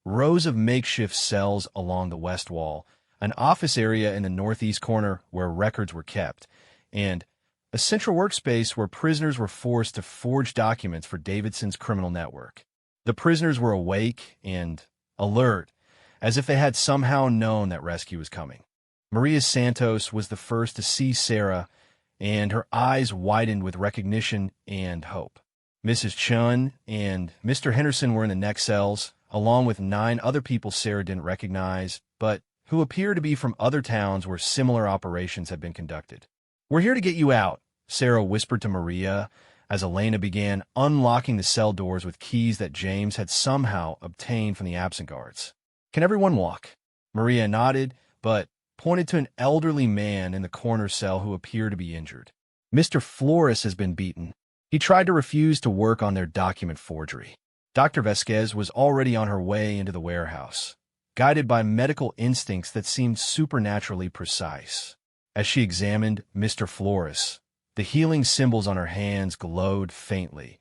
Rows of makeshift cells along the west wall, an office area in the northeast corner where records were kept, and a central workspace where prisoners were forced to forge documents for Davidson's criminal network. The prisoners were awake and alert, as if they had somehow known that rescue was coming. Maria Santos was the first to see Sarah, and her eyes widened with recognition and hope. Mrs. Chun and Mr. Henderson were in the next cells, along with 9 other people Sarah didn't recognize, but who appeared to be from other towns where similar operations had been conducted. "We're here to get you out," Sarah whispered to Maria as Elena began unlocking the cell doors with keys that James had somehow obtained from the absent guards. "Can everyone walk?" Maria nodded, but pointed to an elderly man in the corner cell who appeared to be injured. "Mr. Flores has been beaten. He tried to refuse to work on their document forgery." Dr. Vasquez was already on her way into the warehouse, guided by medical instincts that seemed supernaturally precise. As she examined Mr. Flores, the healing symbols on her hands glowed faintly,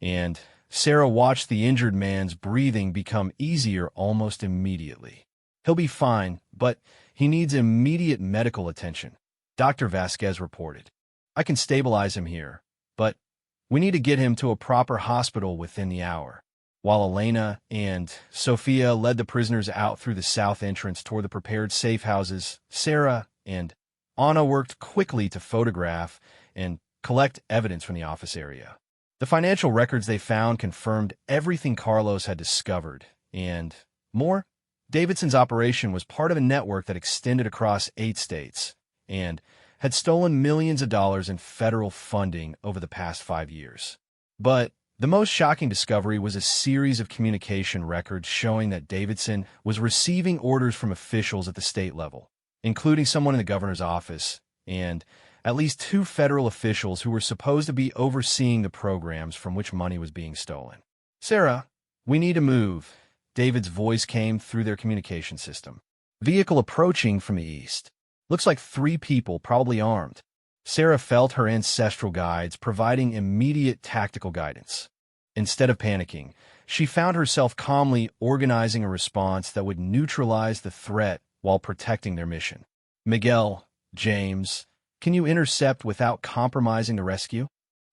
and Sarah watched the injured man's breathing become easier almost immediately. "He'll be fine, but he needs immediate medical attention," Dr. Vasquez reported. "I can stabilize him here, but we need to get him to a proper hospital within the hour." While Elena and Sophia led the prisoners out through the south entrance toward the prepared safe houses, Sarah and Anna worked quickly to photograph and collect evidence from the office area. The financial records they found confirmed everything Carlos had discovered, and more. Davidson's operation was part of a network that extended across 8 states and had stolen millions of dollars in federal funding over the past 5 years. But the most shocking discovery was a series of communication records showing that Davidson was receiving orders from officials at the state level, including someone in the governor's office, and at least 2 federal officials who were supposed to be overseeing the programs from which money was being stolen. "Sarah, we need to move," David's voice came through their communication system. "Vehicle approaching from the east. Looks like 3 people, probably armed." Sarah felt her ancestral guides providing immediate tactical guidance. Instead of panicking, she found herself calmly organizing a response that would neutralize the threat while protecting their mission. "Miguel, James, can you intercept without compromising the rescue?"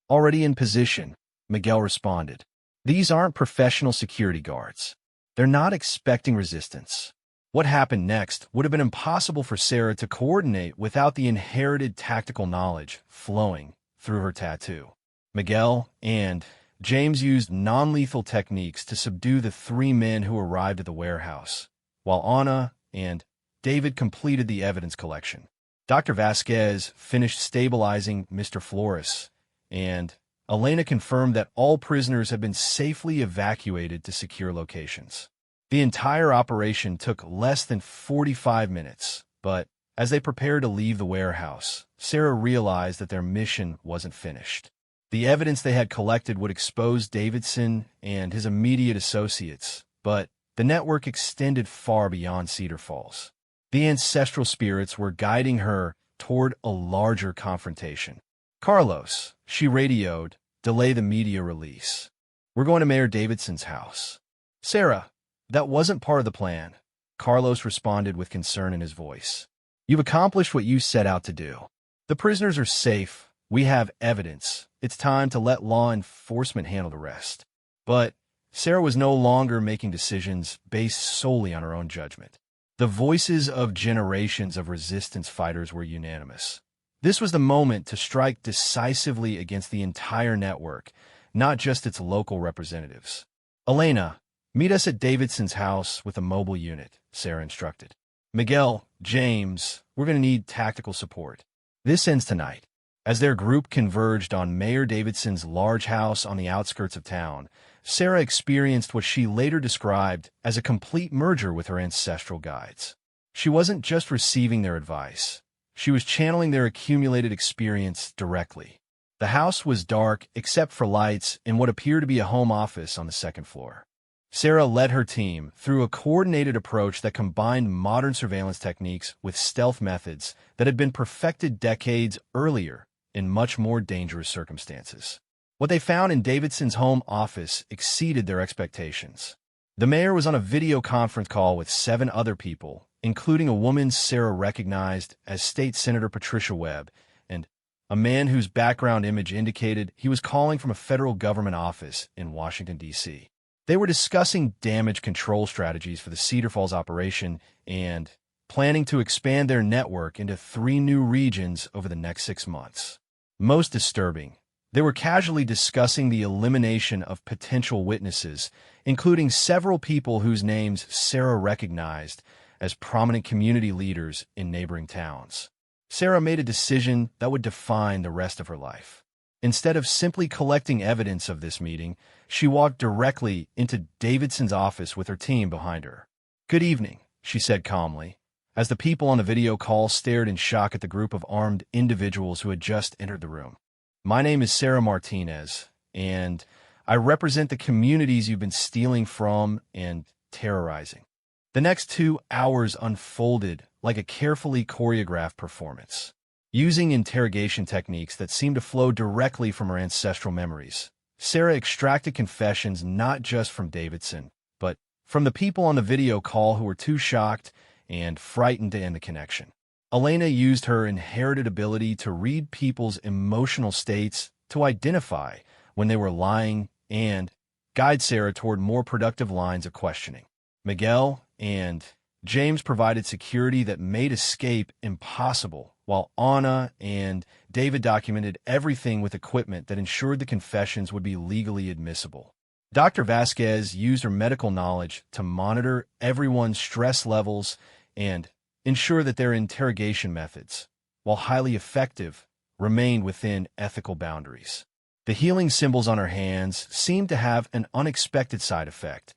"Already in position," Miguel responded. "These aren't professional security guards. They're not expecting resistance." What happened next would have been impossible for Sarah to coordinate without the inherited tactical knowledge flowing through her tattoo. Miguel and James used non-lethal techniques to subdue the 3 men who arrived at the warehouse, while Anna and David completed the evidence collection. Dr. Vasquez finished stabilizing Mr. Flores, and Elena confirmed that all prisoners had been safely evacuated to secure locations. The entire operation took less than 45 minutes, but as they prepared to leave the warehouse, Sarah realized that their mission wasn't finished. The evidence they had collected would expose Davidson and his immediate associates, but the network extended far beyond Cedar Falls. The ancestral spirits were guiding her toward a larger confrontation. "Carlos," she radioed, "delay the media release. We're going to Mayor Davidson's house." "Sarah, that wasn't part of the plan," Carlos responded with concern in his voice. "You've accomplished what you set out to do. The prisoners are safe. We have evidence. It's time to let law enforcement handle the rest." But Sarah was no longer making decisions based solely on her own judgment. The voices of generations of resistance fighters were unanimous. This was the moment to strike decisively against the entire network, not just its local representatives. "Elena, meet us at Davidson's house with a mobile unit," Sarah instructed. "Miguel, James, we're going to need tactical support. This ends tonight." As their group converged on Mayor Davidson's large house on the outskirts of town, Sarah experienced what she later described as a complete merger with her ancestral guides. She wasn't just receiving their advice. She was channeling their accumulated experience directly. The house was dark except for lights in what appeared to be a home office on the 2nd floor. Sarah led her team through a coordinated approach that combined modern surveillance techniques with stealth methods that had been perfected decades earlier in much more dangerous circumstances. What they found in Davidson's home office exceeded their expectations. The mayor was on a video conference call with 7 other people, including a woman Sarah recognized as State Senator Patricia Webb, and a man whose background image indicated he was calling from a federal government office in Washington, D.C. They were discussing damage control strategies for the Cedar Falls operation and planning to expand their network into 3 new regions over the next 6 months. Most disturbing, they were casually discussing the elimination of potential witnesses, including several people whose names Sarah recognized as prominent community leaders in neighboring towns. Sarah made a decision that would define the rest of her life. Instead of simply collecting evidence of this meeting, she walked directly into Davidson's office with her team behind her. "Good evening," she said calmly, as the people on the video call stared in shock at the group of armed individuals who had just entered the room. "My name is Sarah Martinez, and I represent the communities you've been stealing from and terrorizing." The next 2 hours unfolded like a carefully choreographed performance. Using interrogation techniques that seemed to flow directly from her ancestral memories, Sarah extracted confessions not just from Davidson, but from the people on the video call who were too shocked and frightened to end the connection. Elena used her inherited ability to read people's emotional states to identify when they were lying and guide Sarah toward more productive lines of questioning. Miguel and James provided security that made escape impossible, while Anna and David documented everything with equipment that ensured the confessions would be legally admissible. Dr. Vasquez used her medical knowledge to monitor everyone's stress levels and ensure that their interrogation methods, while highly effective, remained within ethical boundaries. The healing symbols on her hands seemed to have an unexpected side effect.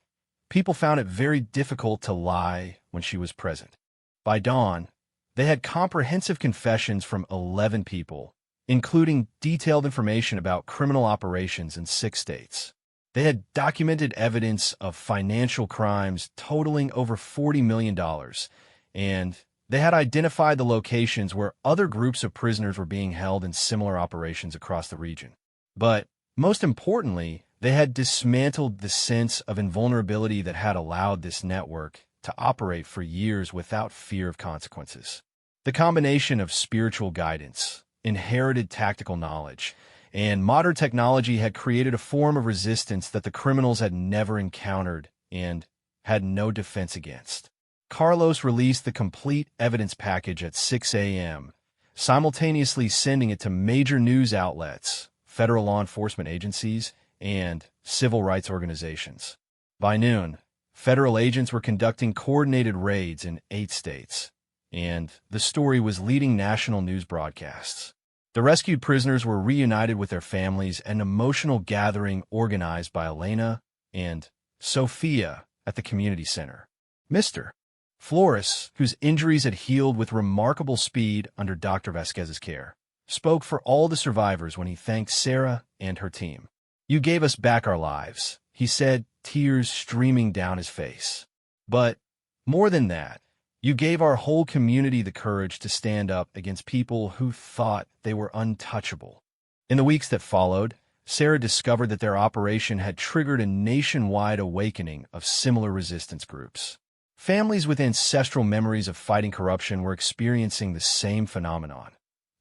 People found it very difficult to lie when she was present. By dawn, they had comprehensive confessions from 11 people, including detailed information about criminal operations in 6 states. They had documented evidence of financial crimes totaling over $40 million, and they had identified the locations where other groups of prisoners were being held in similar operations across the region. But most importantly, they had dismantled the sense of invulnerability that had allowed this network to operate for years without fear of consequences. The combination of spiritual guidance, inherited tactical knowledge, and modern technology had created a form of resistance that the criminals had never encountered and had no defense against. Carlos released the complete evidence package at 6 a.m., simultaneously sending it to major news outlets, federal law enforcement agencies, and civil rights organizations. By noon, federal agents were conducting coordinated raids in 8 states, and the story was leading national news broadcasts. The rescued prisoners were reunited with their families at an emotional gathering organized by Elena and Sophia at the community center. Mr. Flores, whose injuries had healed with remarkable speed under Dr. Vasquez's care, spoke for all the survivors when he thanked Sarah and her team. "You gave us back our lives," he said, tears streaming down his face. "But more than that, you gave our whole community the courage to stand up against people who thought they were untouchable." In the weeks that followed, Sarah discovered that their operation had triggered a nationwide awakening of similar resistance groups. Families with ancestral memories of fighting corruption were experiencing the same phenomenon.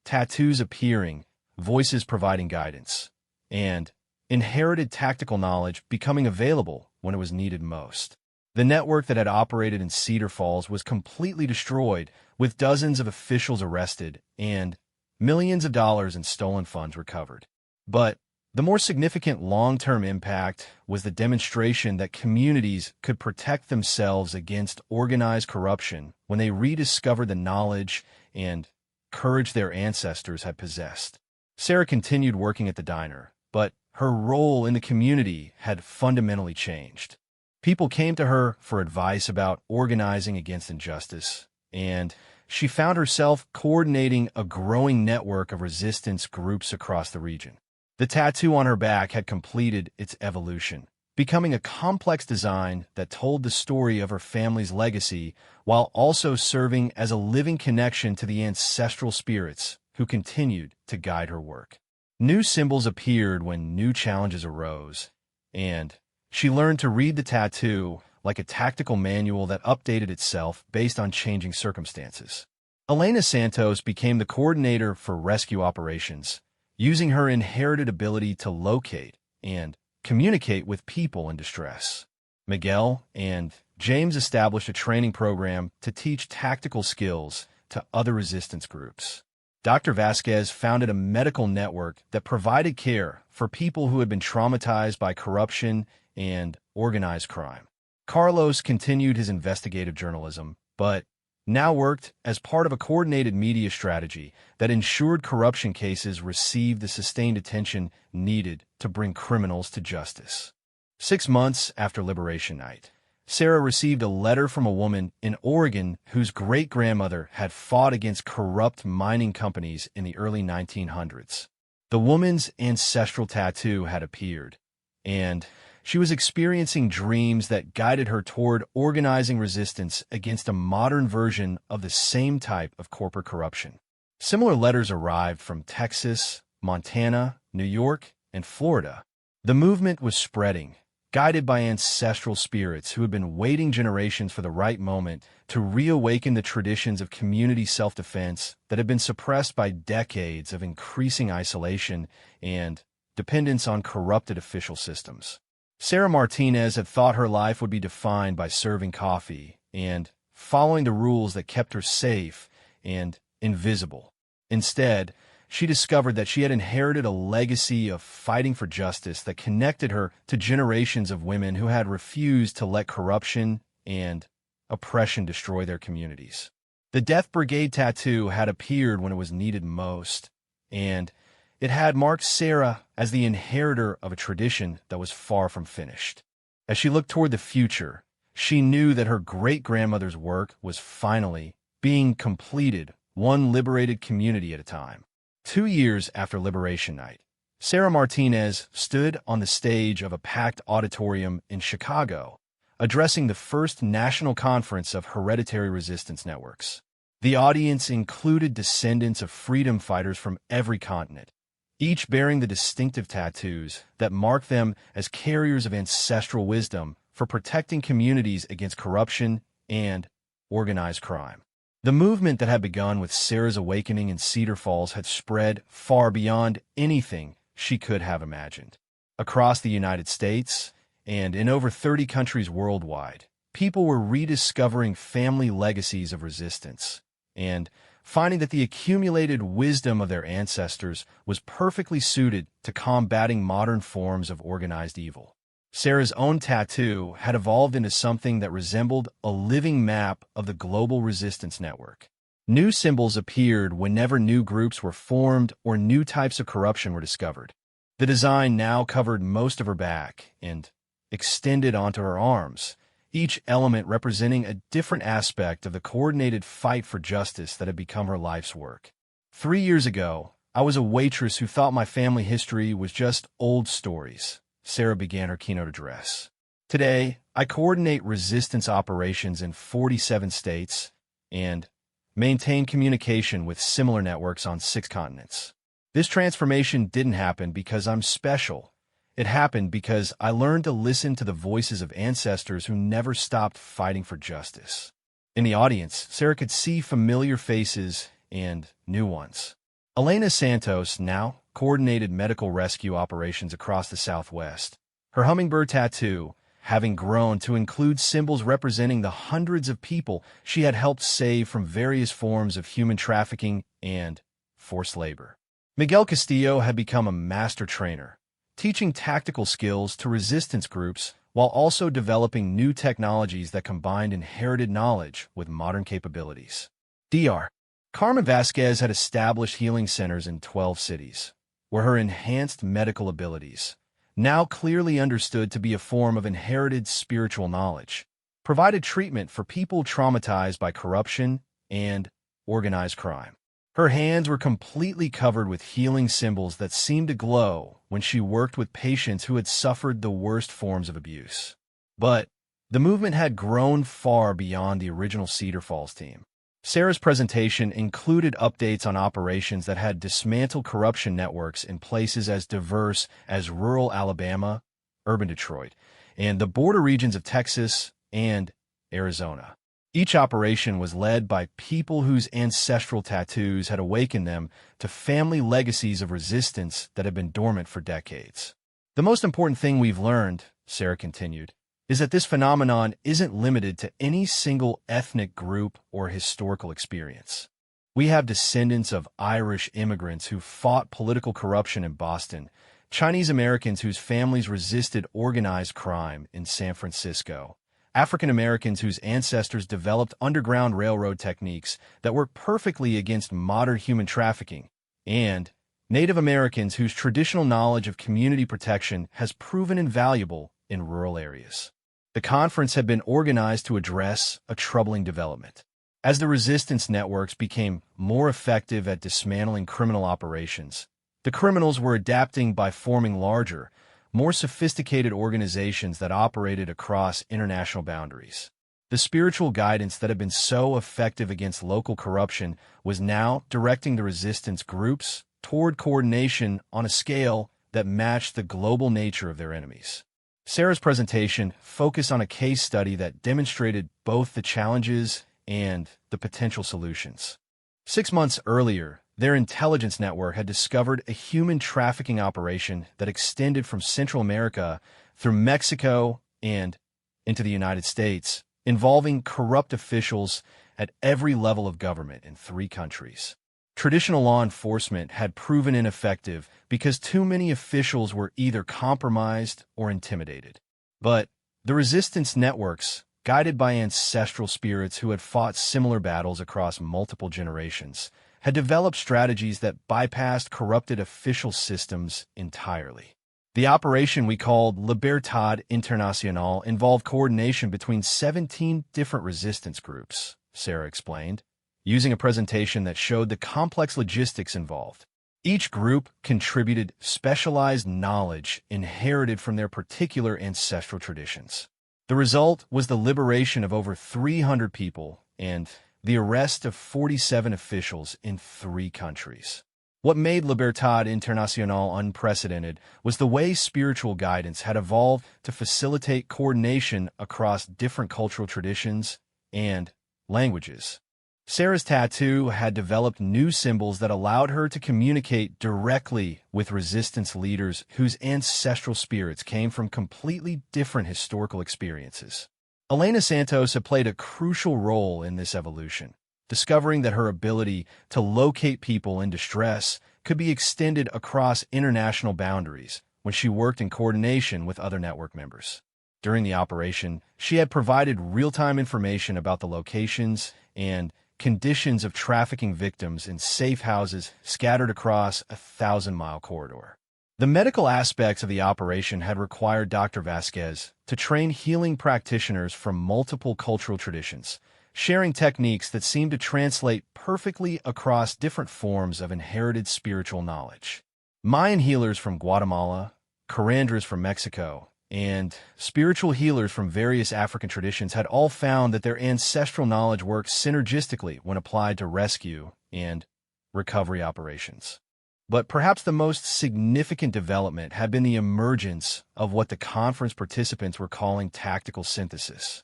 Tattoos appearing, voices providing guidance, and inherited tactical knowledge becoming available when it was needed most. The network that had operated in Cedar Falls was completely destroyed, with dozens of officials arrested and millions of dollars in stolen funds recovered. But the more significant long-term impact was the demonstration that communities could protect themselves against organized corruption when they rediscovered the knowledge and courage their ancestors had possessed. Sarah continued working at the diner, but her role in the community had fundamentally changed. People came to her for advice about organizing against injustice, and she found herself coordinating a growing network of resistance groups across the region. The tattoo on her back had completed its evolution, becoming a complex design that told the story of her family's legacy while also serving as a living connection to the ancestral spirits who continued to guide her work. New symbols appeared when new challenges arose, and she learned to read the tattoo like a tactical manual that updated itself based on changing circumstances. Elena Santos became the coordinator for rescue operations, using her inherited ability to locate and communicate with people in distress. Miguel and James established a training program to teach tactical skills to other resistance groups. Dr. Vasquez founded a medical network that provided care for people who had been traumatized by corruption and organized crime. Carlos continued his investigative journalism, but now worked as part of a coordinated media strategy that ensured corruption cases received the sustained attention needed to bring criminals to justice. 6 months after Liberation Night, Sarah received a letter from a woman in Oregon whose great-grandmother had fought against corrupt mining companies in the early 1900s. The woman's ancestral tattoo had appeared, and she was experiencing dreams that guided her toward organizing resistance against a modern version of the same type of corporate corruption. Similar letters arrived from Texas, Montana, New York, and Florida, The movement was spreading, guided by ancestral spirits who had been waiting generations for the right moment to reawaken the traditions of community self-defense that had been suppressed by decades of increasing isolation and dependence on corrupted official systems. Sarah Martinez had thought her life would be defined by serving coffee and following the rules that kept her safe and invisible. Instead, she discovered that she had inherited a legacy of fighting for justice that connected her to generations of women who had refused to let corruption and oppression destroy their communities. The Death Brigade tattoo had appeared when it was needed most, and it had marked Sarah as the inheritor of a tradition that was far from finished. As she looked toward the future, she knew that her great-grandmother's work was finally being completed, one liberated community at a time. 2 years after Liberation Night, Sarah Martinez stood on the stage of a packed auditorium in Chicago, addressing the first national conference of hereditary resistance networks. The audience included descendants of freedom fighters from every continent, each bearing the distinctive tattoos that mark them as carriers of ancestral wisdom for protecting communities against corruption and organized crime. The movement that had begun with Sarah's awakening in Cedar Falls had spread far beyond anything she could have imagined. Across the United States and in over 30 countries worldwide, people were rediscovering family legacies of resistance and finding that the accumulated wisdom of their ancestors was perfectly suited to combating modern forms of organized evil. Sarah's own tattoo had evolved into something that resembled a living map of the global resistance network. New symbols appeared whenever new groups were formed or new types of corruption were discovered. The design now covered most of her back and extended onto her arms, each element representing a different aspect of the coordinated fight for justice that had become her life's work. 3 years ago, I was a waitress who thought my family history was just old stories. Sarah began her keynote address. Today, I coordinate resistance operations in 47 states and maintain communication with similar networks on 6 continents. This transformation didn't happen because I'm special. It happened because I learned to listen to the voices of ancestors who never stopped fighting for justice. In the audience, Sarah could see familiar faces and new ones. Elena Santos now coordinated medical rescue operations across the Southwest. Her hummingbird tattoo, having grown to include symbols representing the hundreds of people she had helped save from various forms of human trafficking and forced labor. Miguel Castillo had become a master trainer, teaching tactical skills to resistance groups while also developing new technologies that combined inherited knowledge with modern capabilities. Dr. Carmen Vasquez had established healing centers in 12 cities, where her enhanced medical abilities, now clearly understood to be a form of inherited spiritual knowledge, provided treatment for people traumatized by corruption and organized crime. Her hands were completely covered with healing symbols that seemed to glow when she worked with patients who had suffered the worst forms of abuse. But the movement had grown far beyond the original Cedar Falls team. Sarah's presentation included updates on operations that had dismantled corruption networks in places as diverse as rural Alabama, urban Detroit, and the border regions of Texas and Arizona. Each operation was led by people whose ancestral tattoos had awakened them to family legacies of resistance that had been dormant for decades. The most important thing we've learned, Sarah continued, is that this phenomenon isn't limited to any single ethnic group or historical experience. We have descendants of Irish immigrants who fought political corruption in Boston, Chinese Americans whose families resisted organized crime in San Francisco, African Americans whose ancestors developed underground railroad techniques that work perfectly against modern human trafficking, and Native Americans whose traditional knowledge of community protection has proven invaluable in rural areas. The conference had been organized to address a troubling development. As the resistance networks became more effective at dismantling criminal operations, the criminals were adapting by forming larger, more sophisticated organizations that operated across international boundaries. The spiritual guidance that had been so effective against local corruption was now directing the resistance groups toward coordination on a scale that matched the global nature of their enemies. Sarah's presentation focused on a case study that demonstrated both the challenges and the potential solutions. 6 months earlier, their intelligence network had discovered a human trafficking operation that extended from Central America through Mexico and into the United States, involving corrupt officials at every level of government in 3 countries. Traditional law enforcement had proven ineffective because too many officials were either compromised or intimidated. But the resistance networks, guided by ancestral spirits who had fought similar battles across multiple generations, had developed strategies that bypassed corrupted official systems entirely. The operation we called Libertad Internacional involved coordination between 17 different resistance groups, Sarah explained, using a presentation that showed the complex logistics involved. Each group contributed specialized knowledge inherited from their particular ancestral traditions. The result was the liberation of over 300 people and the arrest of 47 officials in 3 countries. What made Libertad Internacional unprecedented was the way spiritual guidance had evolved to facilitate coordination across different cultural traditions and languages. Sarah's tattoo had developed new symbols that allowed her to communicate directly with resistance leaders whose ancestral spirits came from completely different historical experiences. Elena Santos had played a crucial role in this evolution, discovering that her ability to locate people in distress could be extended across international boundaries when she worked in coordination with other network members. During the operation, she had provided real-time information about the locations and conditions of trafficking victims in safe houses scattered across a 1,000-mile corridor. The medical aspects of the operation had required Dr. Vasquez to train healing practitioners from multiple cultural traditions, sharing techniques that seemed to translate perfectly across different forms of inherited spiritual knowledge. Mayan healers from Guatemala, curanders from Mexico, and spiritual healers from various African traditions had all found that their ancestral knowledge worked synergistically when applied to rescue and recovery operations. But perhaps the most significant development had been the emergence of what the conference participants were calling tactical synthesis.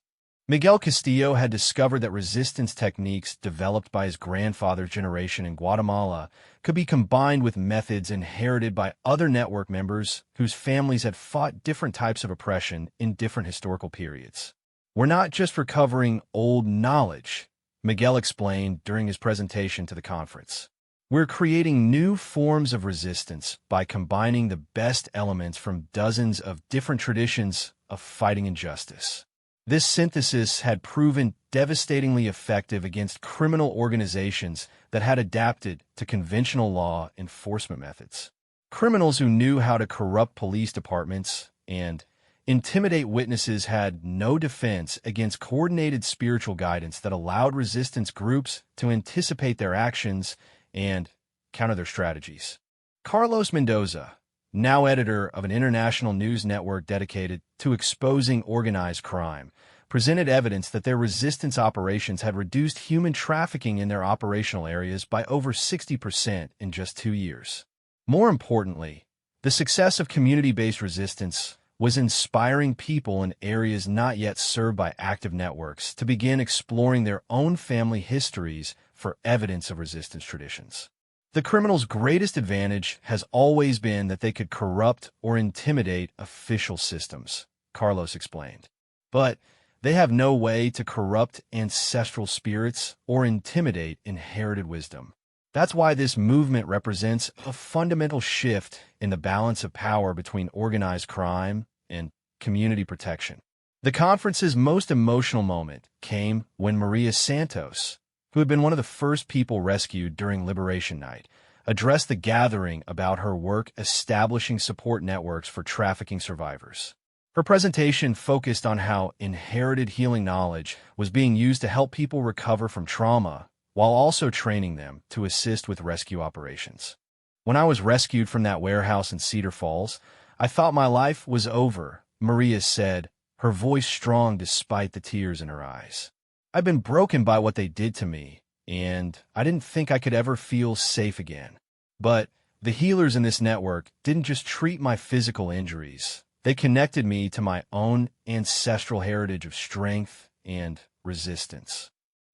Miguel Castillo had discovered that resistance techniques developed by his grandfather's generation in Guatemala could be combined with methods inherited by other network members whose families had fought different types of oppression in different historical periods. "We're not just recovering old knowledge," Miguel explained during his presentation to the conference. "We're creating new forms of resistance by combining the best elements from dozens of different traditions of fighting injustice." This synthesis had proven devastatingly effective against criminal organizations that had adapted to conventional law enforcement methods. Criminals who knew how to corrupt police departments and intimidate witnesses had no defense against coordinated spiritual guidance that allowed resistance groups to anticipate their actions and counter their strategies. Carlos Mendoza, now editor of an international news network dedicated to exposing organized crime, presented evidence that their resistance operations had reduced human trafficking in their operational areas by over 60% in just 2 years. More importantly, the success of community-based resistance was inspiring people in areas not yet served by active networks to begin exploring their own family histories for evidence of resistance traditions. The criminals' greatest advantage has always been that they could corrupt or intimidate official systems, Carlos explained. But they have no way to corrupt ancestral spirits or intimidate inherited wisdom. That's why this movement represents a fundamental shift in the balance of power between organized crime and community protection. The conference's most emotional moment came when Maria Santos, who had been one of the first people rescued during Liberation Night, addressed the gathering about her work establishing support networks for trafficking survivors. Her presentation focused on how inherited healing knowledge was being used to help people recover from trauma, while also training them to assist with rescue operations. "When I was rescued from that warehouse in Cedar Falls, I thought my life was over," Maria said, her voice strong despite the tears in her eyes. "I've been broken by what they did to me, and I didn't think I could ever feel safe again. But The healers in this network didn't just treat my physical injuries. They connected me to my own ancestral heritage of strength and resistance.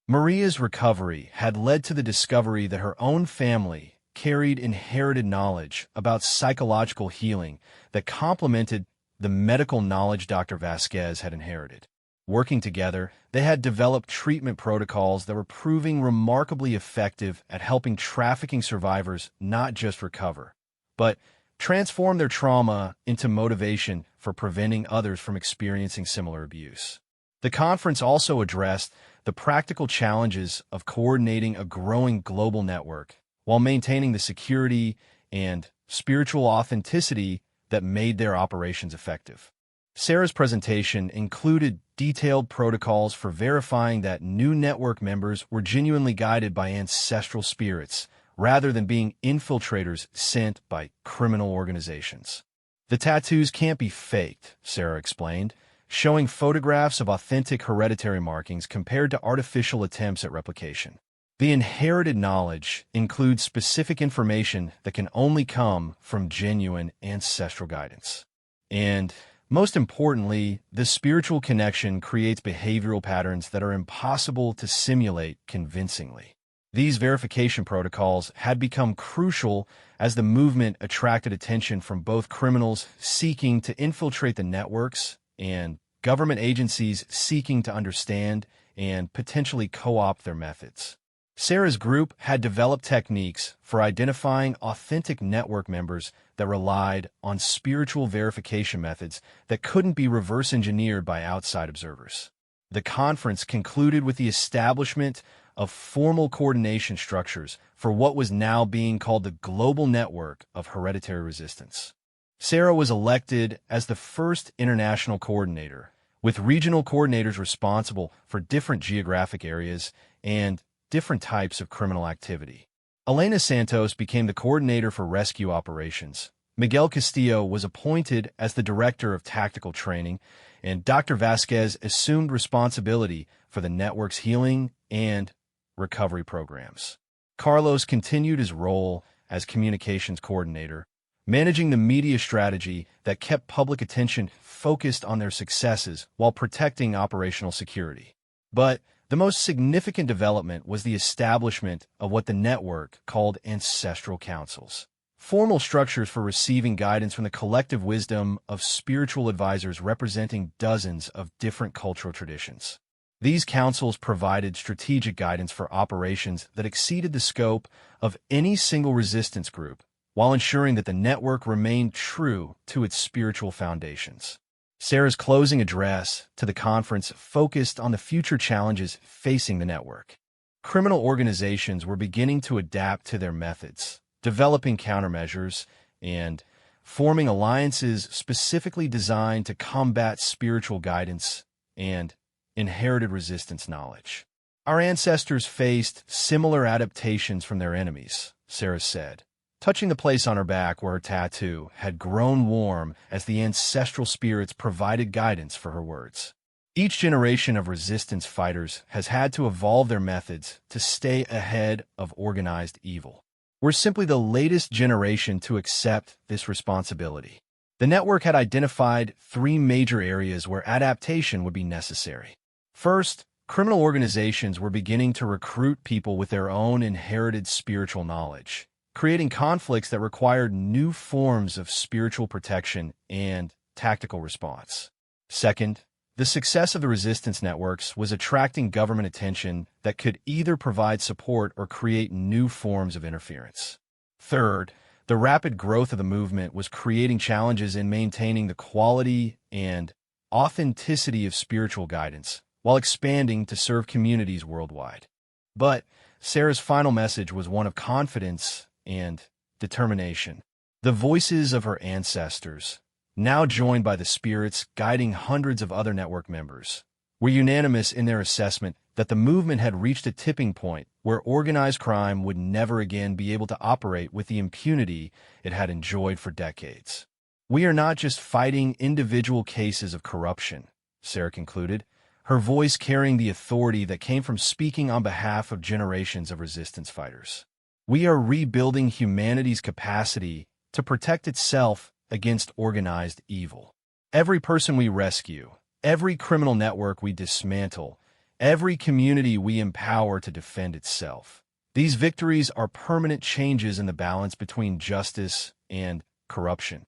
Maria's recovery had led to the discovery that her own family carried inherited knowledge about psychological healing that complemented the medical knowledge Dr. Vasquez had inherited. Working together, they had developed treatment protocols that were proving remarkably effective at helping trafficking survivors not just recover, but transform their trauma into motivation for preventing others from experiencing similar abuse. The conference also addressed the practical challenges of coordinating a growing global network while maintaining the security and spiritual authenticity that made their operations effective. Sarah's presentation included detailed protocols for verifying that new network members were genuinely guided by ancestral spirits rather than being infiltrators sent by criminal organizations. The tattoos can't be faked, Sarah explained, showing photographs of authentic hereditary markings compared to artificial attempts at replication. The inherited knowledge includes specific information that can only come from genuine ancestral guidance. And most importantly, the spiritual connection creates behavioral patterns that are impossible to simulate convincingly. These verification protocols had become crucial as the movement attracted attention from both criminals seeking to infiltrate the networks and government agencies seeking to understand and potentially co-opt their methods. Sarah's group had developed techniques for identifying authentic network members that relied on spiritual verification methods that couldn't be reverse engineered by outside observers. The conference concluded with the establishment of formal coordination structures for what was now being called the Global Network of Hereditary Resistance. Sarah was elected as the first international coordinator, with regional coordinators responsible for different geographic areas and different types of criminal activity. Elena Santos became the coordinator for rescue operations. Miguel Castillo was appointed as the director of tactical training, and Dr. Vasquez assumed responsibility for the network's healing and recovery programs. Carlos continued his role as communications coordinator, managing the media strategy that kept public attention focused on their successes while protecting operational security. But the most significant development was the establishment of what the network called ancestral councils, formal structures for receiving guidance from the collective wisdom of spiritual advisors representing dozens of different cultural traditions. These councils provided strategic guidance for operations that exceeded the scope of any single resistance group, while ensuring that the network remained true to its spiritual foundations. Sarah's closing address to the conference focused on the future challenges facing the network. Criminal organizations were beginning to adapt to their methods, developing countermeasures, and forming alliances specifically designed to combat spiritual guidance and inherited resistance knowledge. Our ancestors faced similar adaptations from their enemies, Sarah said, touching the place on her back where her tattoo had grown warm as the ancestral spirits provided guidance for her words. Each generation of resistance fighters has had to evolve their methods to stay ahead of organized evil. We're simply the latest generation to accept this responsibility. The network had identified 3 major areas where adaptation would be necessary. First, criminal organizations were beginning to recruit people with their own inherited spiritual knowledge, creating conflicts that required new forms of spiritual protection and tactical response. Second, the success of the resistance networks was attracting government attention that could either provide support or create new forms of interference. Third, the rapid growth of the movement was creating challenges in maintaining the quality and authenticity of spiritual guidance while expanding to serve communities worldwide. But Sarah's final message was one of confidence and determination. The voices of her ancestors, now joined by the spirits guiding hundreds of other network members, were unanimous in their assessment that the movement had reached a tipping point where organized crime would never again be able to operate with the impunity it had enjoyed for decades. We are not just fighting individual cases of corruption, Sarah concluded, her voice carrying the authority that came from speaking on behalf of generations of resistance fighters. We are rebuilding humanity's capacity to protect itself against organized evil. Every person we rescue, every criminal network we dismantle, every community we empower to defend itself. These victories are permanent changes in the balance between justice and corruption.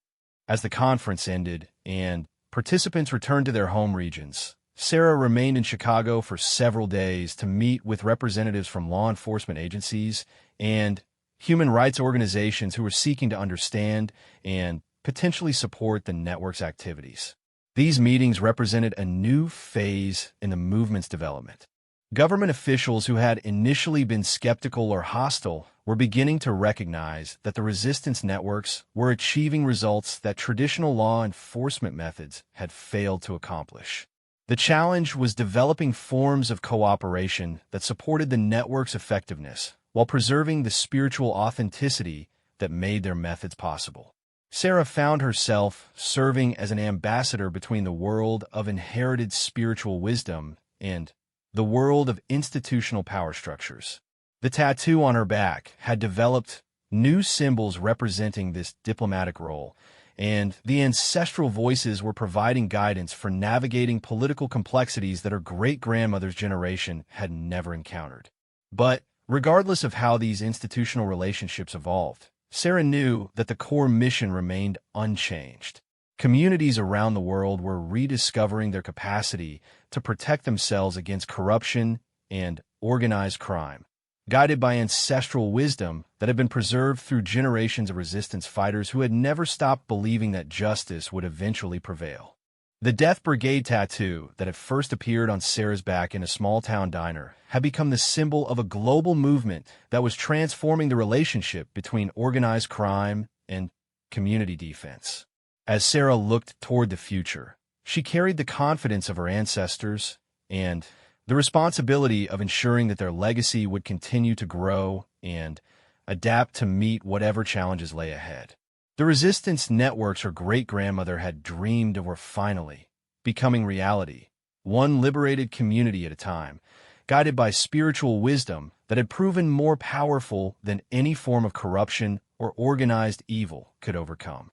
As the conference ended and participants returned to their home regions, Sarah remained in Chicago for several days to meet with representatives from law enforcement agencies and human rights organizations who were seeking to understand and potentially support the network's activities. These meetings represented a new phase in the movement's development. Government officials who had initially been skeptical or hostile were beginning to recognize that the resistance networks were achieving results that traditional law enforcement methods had failed to accomplish. The challenge was developing forms of cooperation that supported the network's effectiveness while preserving the spiritual authenticity that made their methods possible. Sarah found herself serving as an ambassador between the world of inherited spiritual wisdom and the world of institutional power structures. The tattoo on her back had developed new symbols representing this diplomatic role, and the ancestral voices were providing guidance for navigating political complexities that her great-grandmother's generation had never encountered. But regardless of how these institutional relationships evolved, Sarah knew that the core mission remained unchanged. Communities around the world were rediscovering their capacity to protect themselves against corruption and organized crime, guided by ancestral wisdom that had been preserved through generations of resistance fighters who had never stopped believing that justice would eventually prevail. The Death Brigade tattoo that had first appeared on Sarah's back in a small-town diner had become the symbol of a global movement that was transforming the relationship between organized crime and community defense. As Sarah looked toward the future, she carried the confidence of her ancestors and the responsibility of ensuring that their legacy would continue to grow and adapt to meet whatever challenges lay ahead. The resistance networks her great-grandmother had dreamed of were finally becoming reality, one liberated community at a time, guided by spiritual wisdom that had proven more powerful than any form of corruption or organized evil could overcome.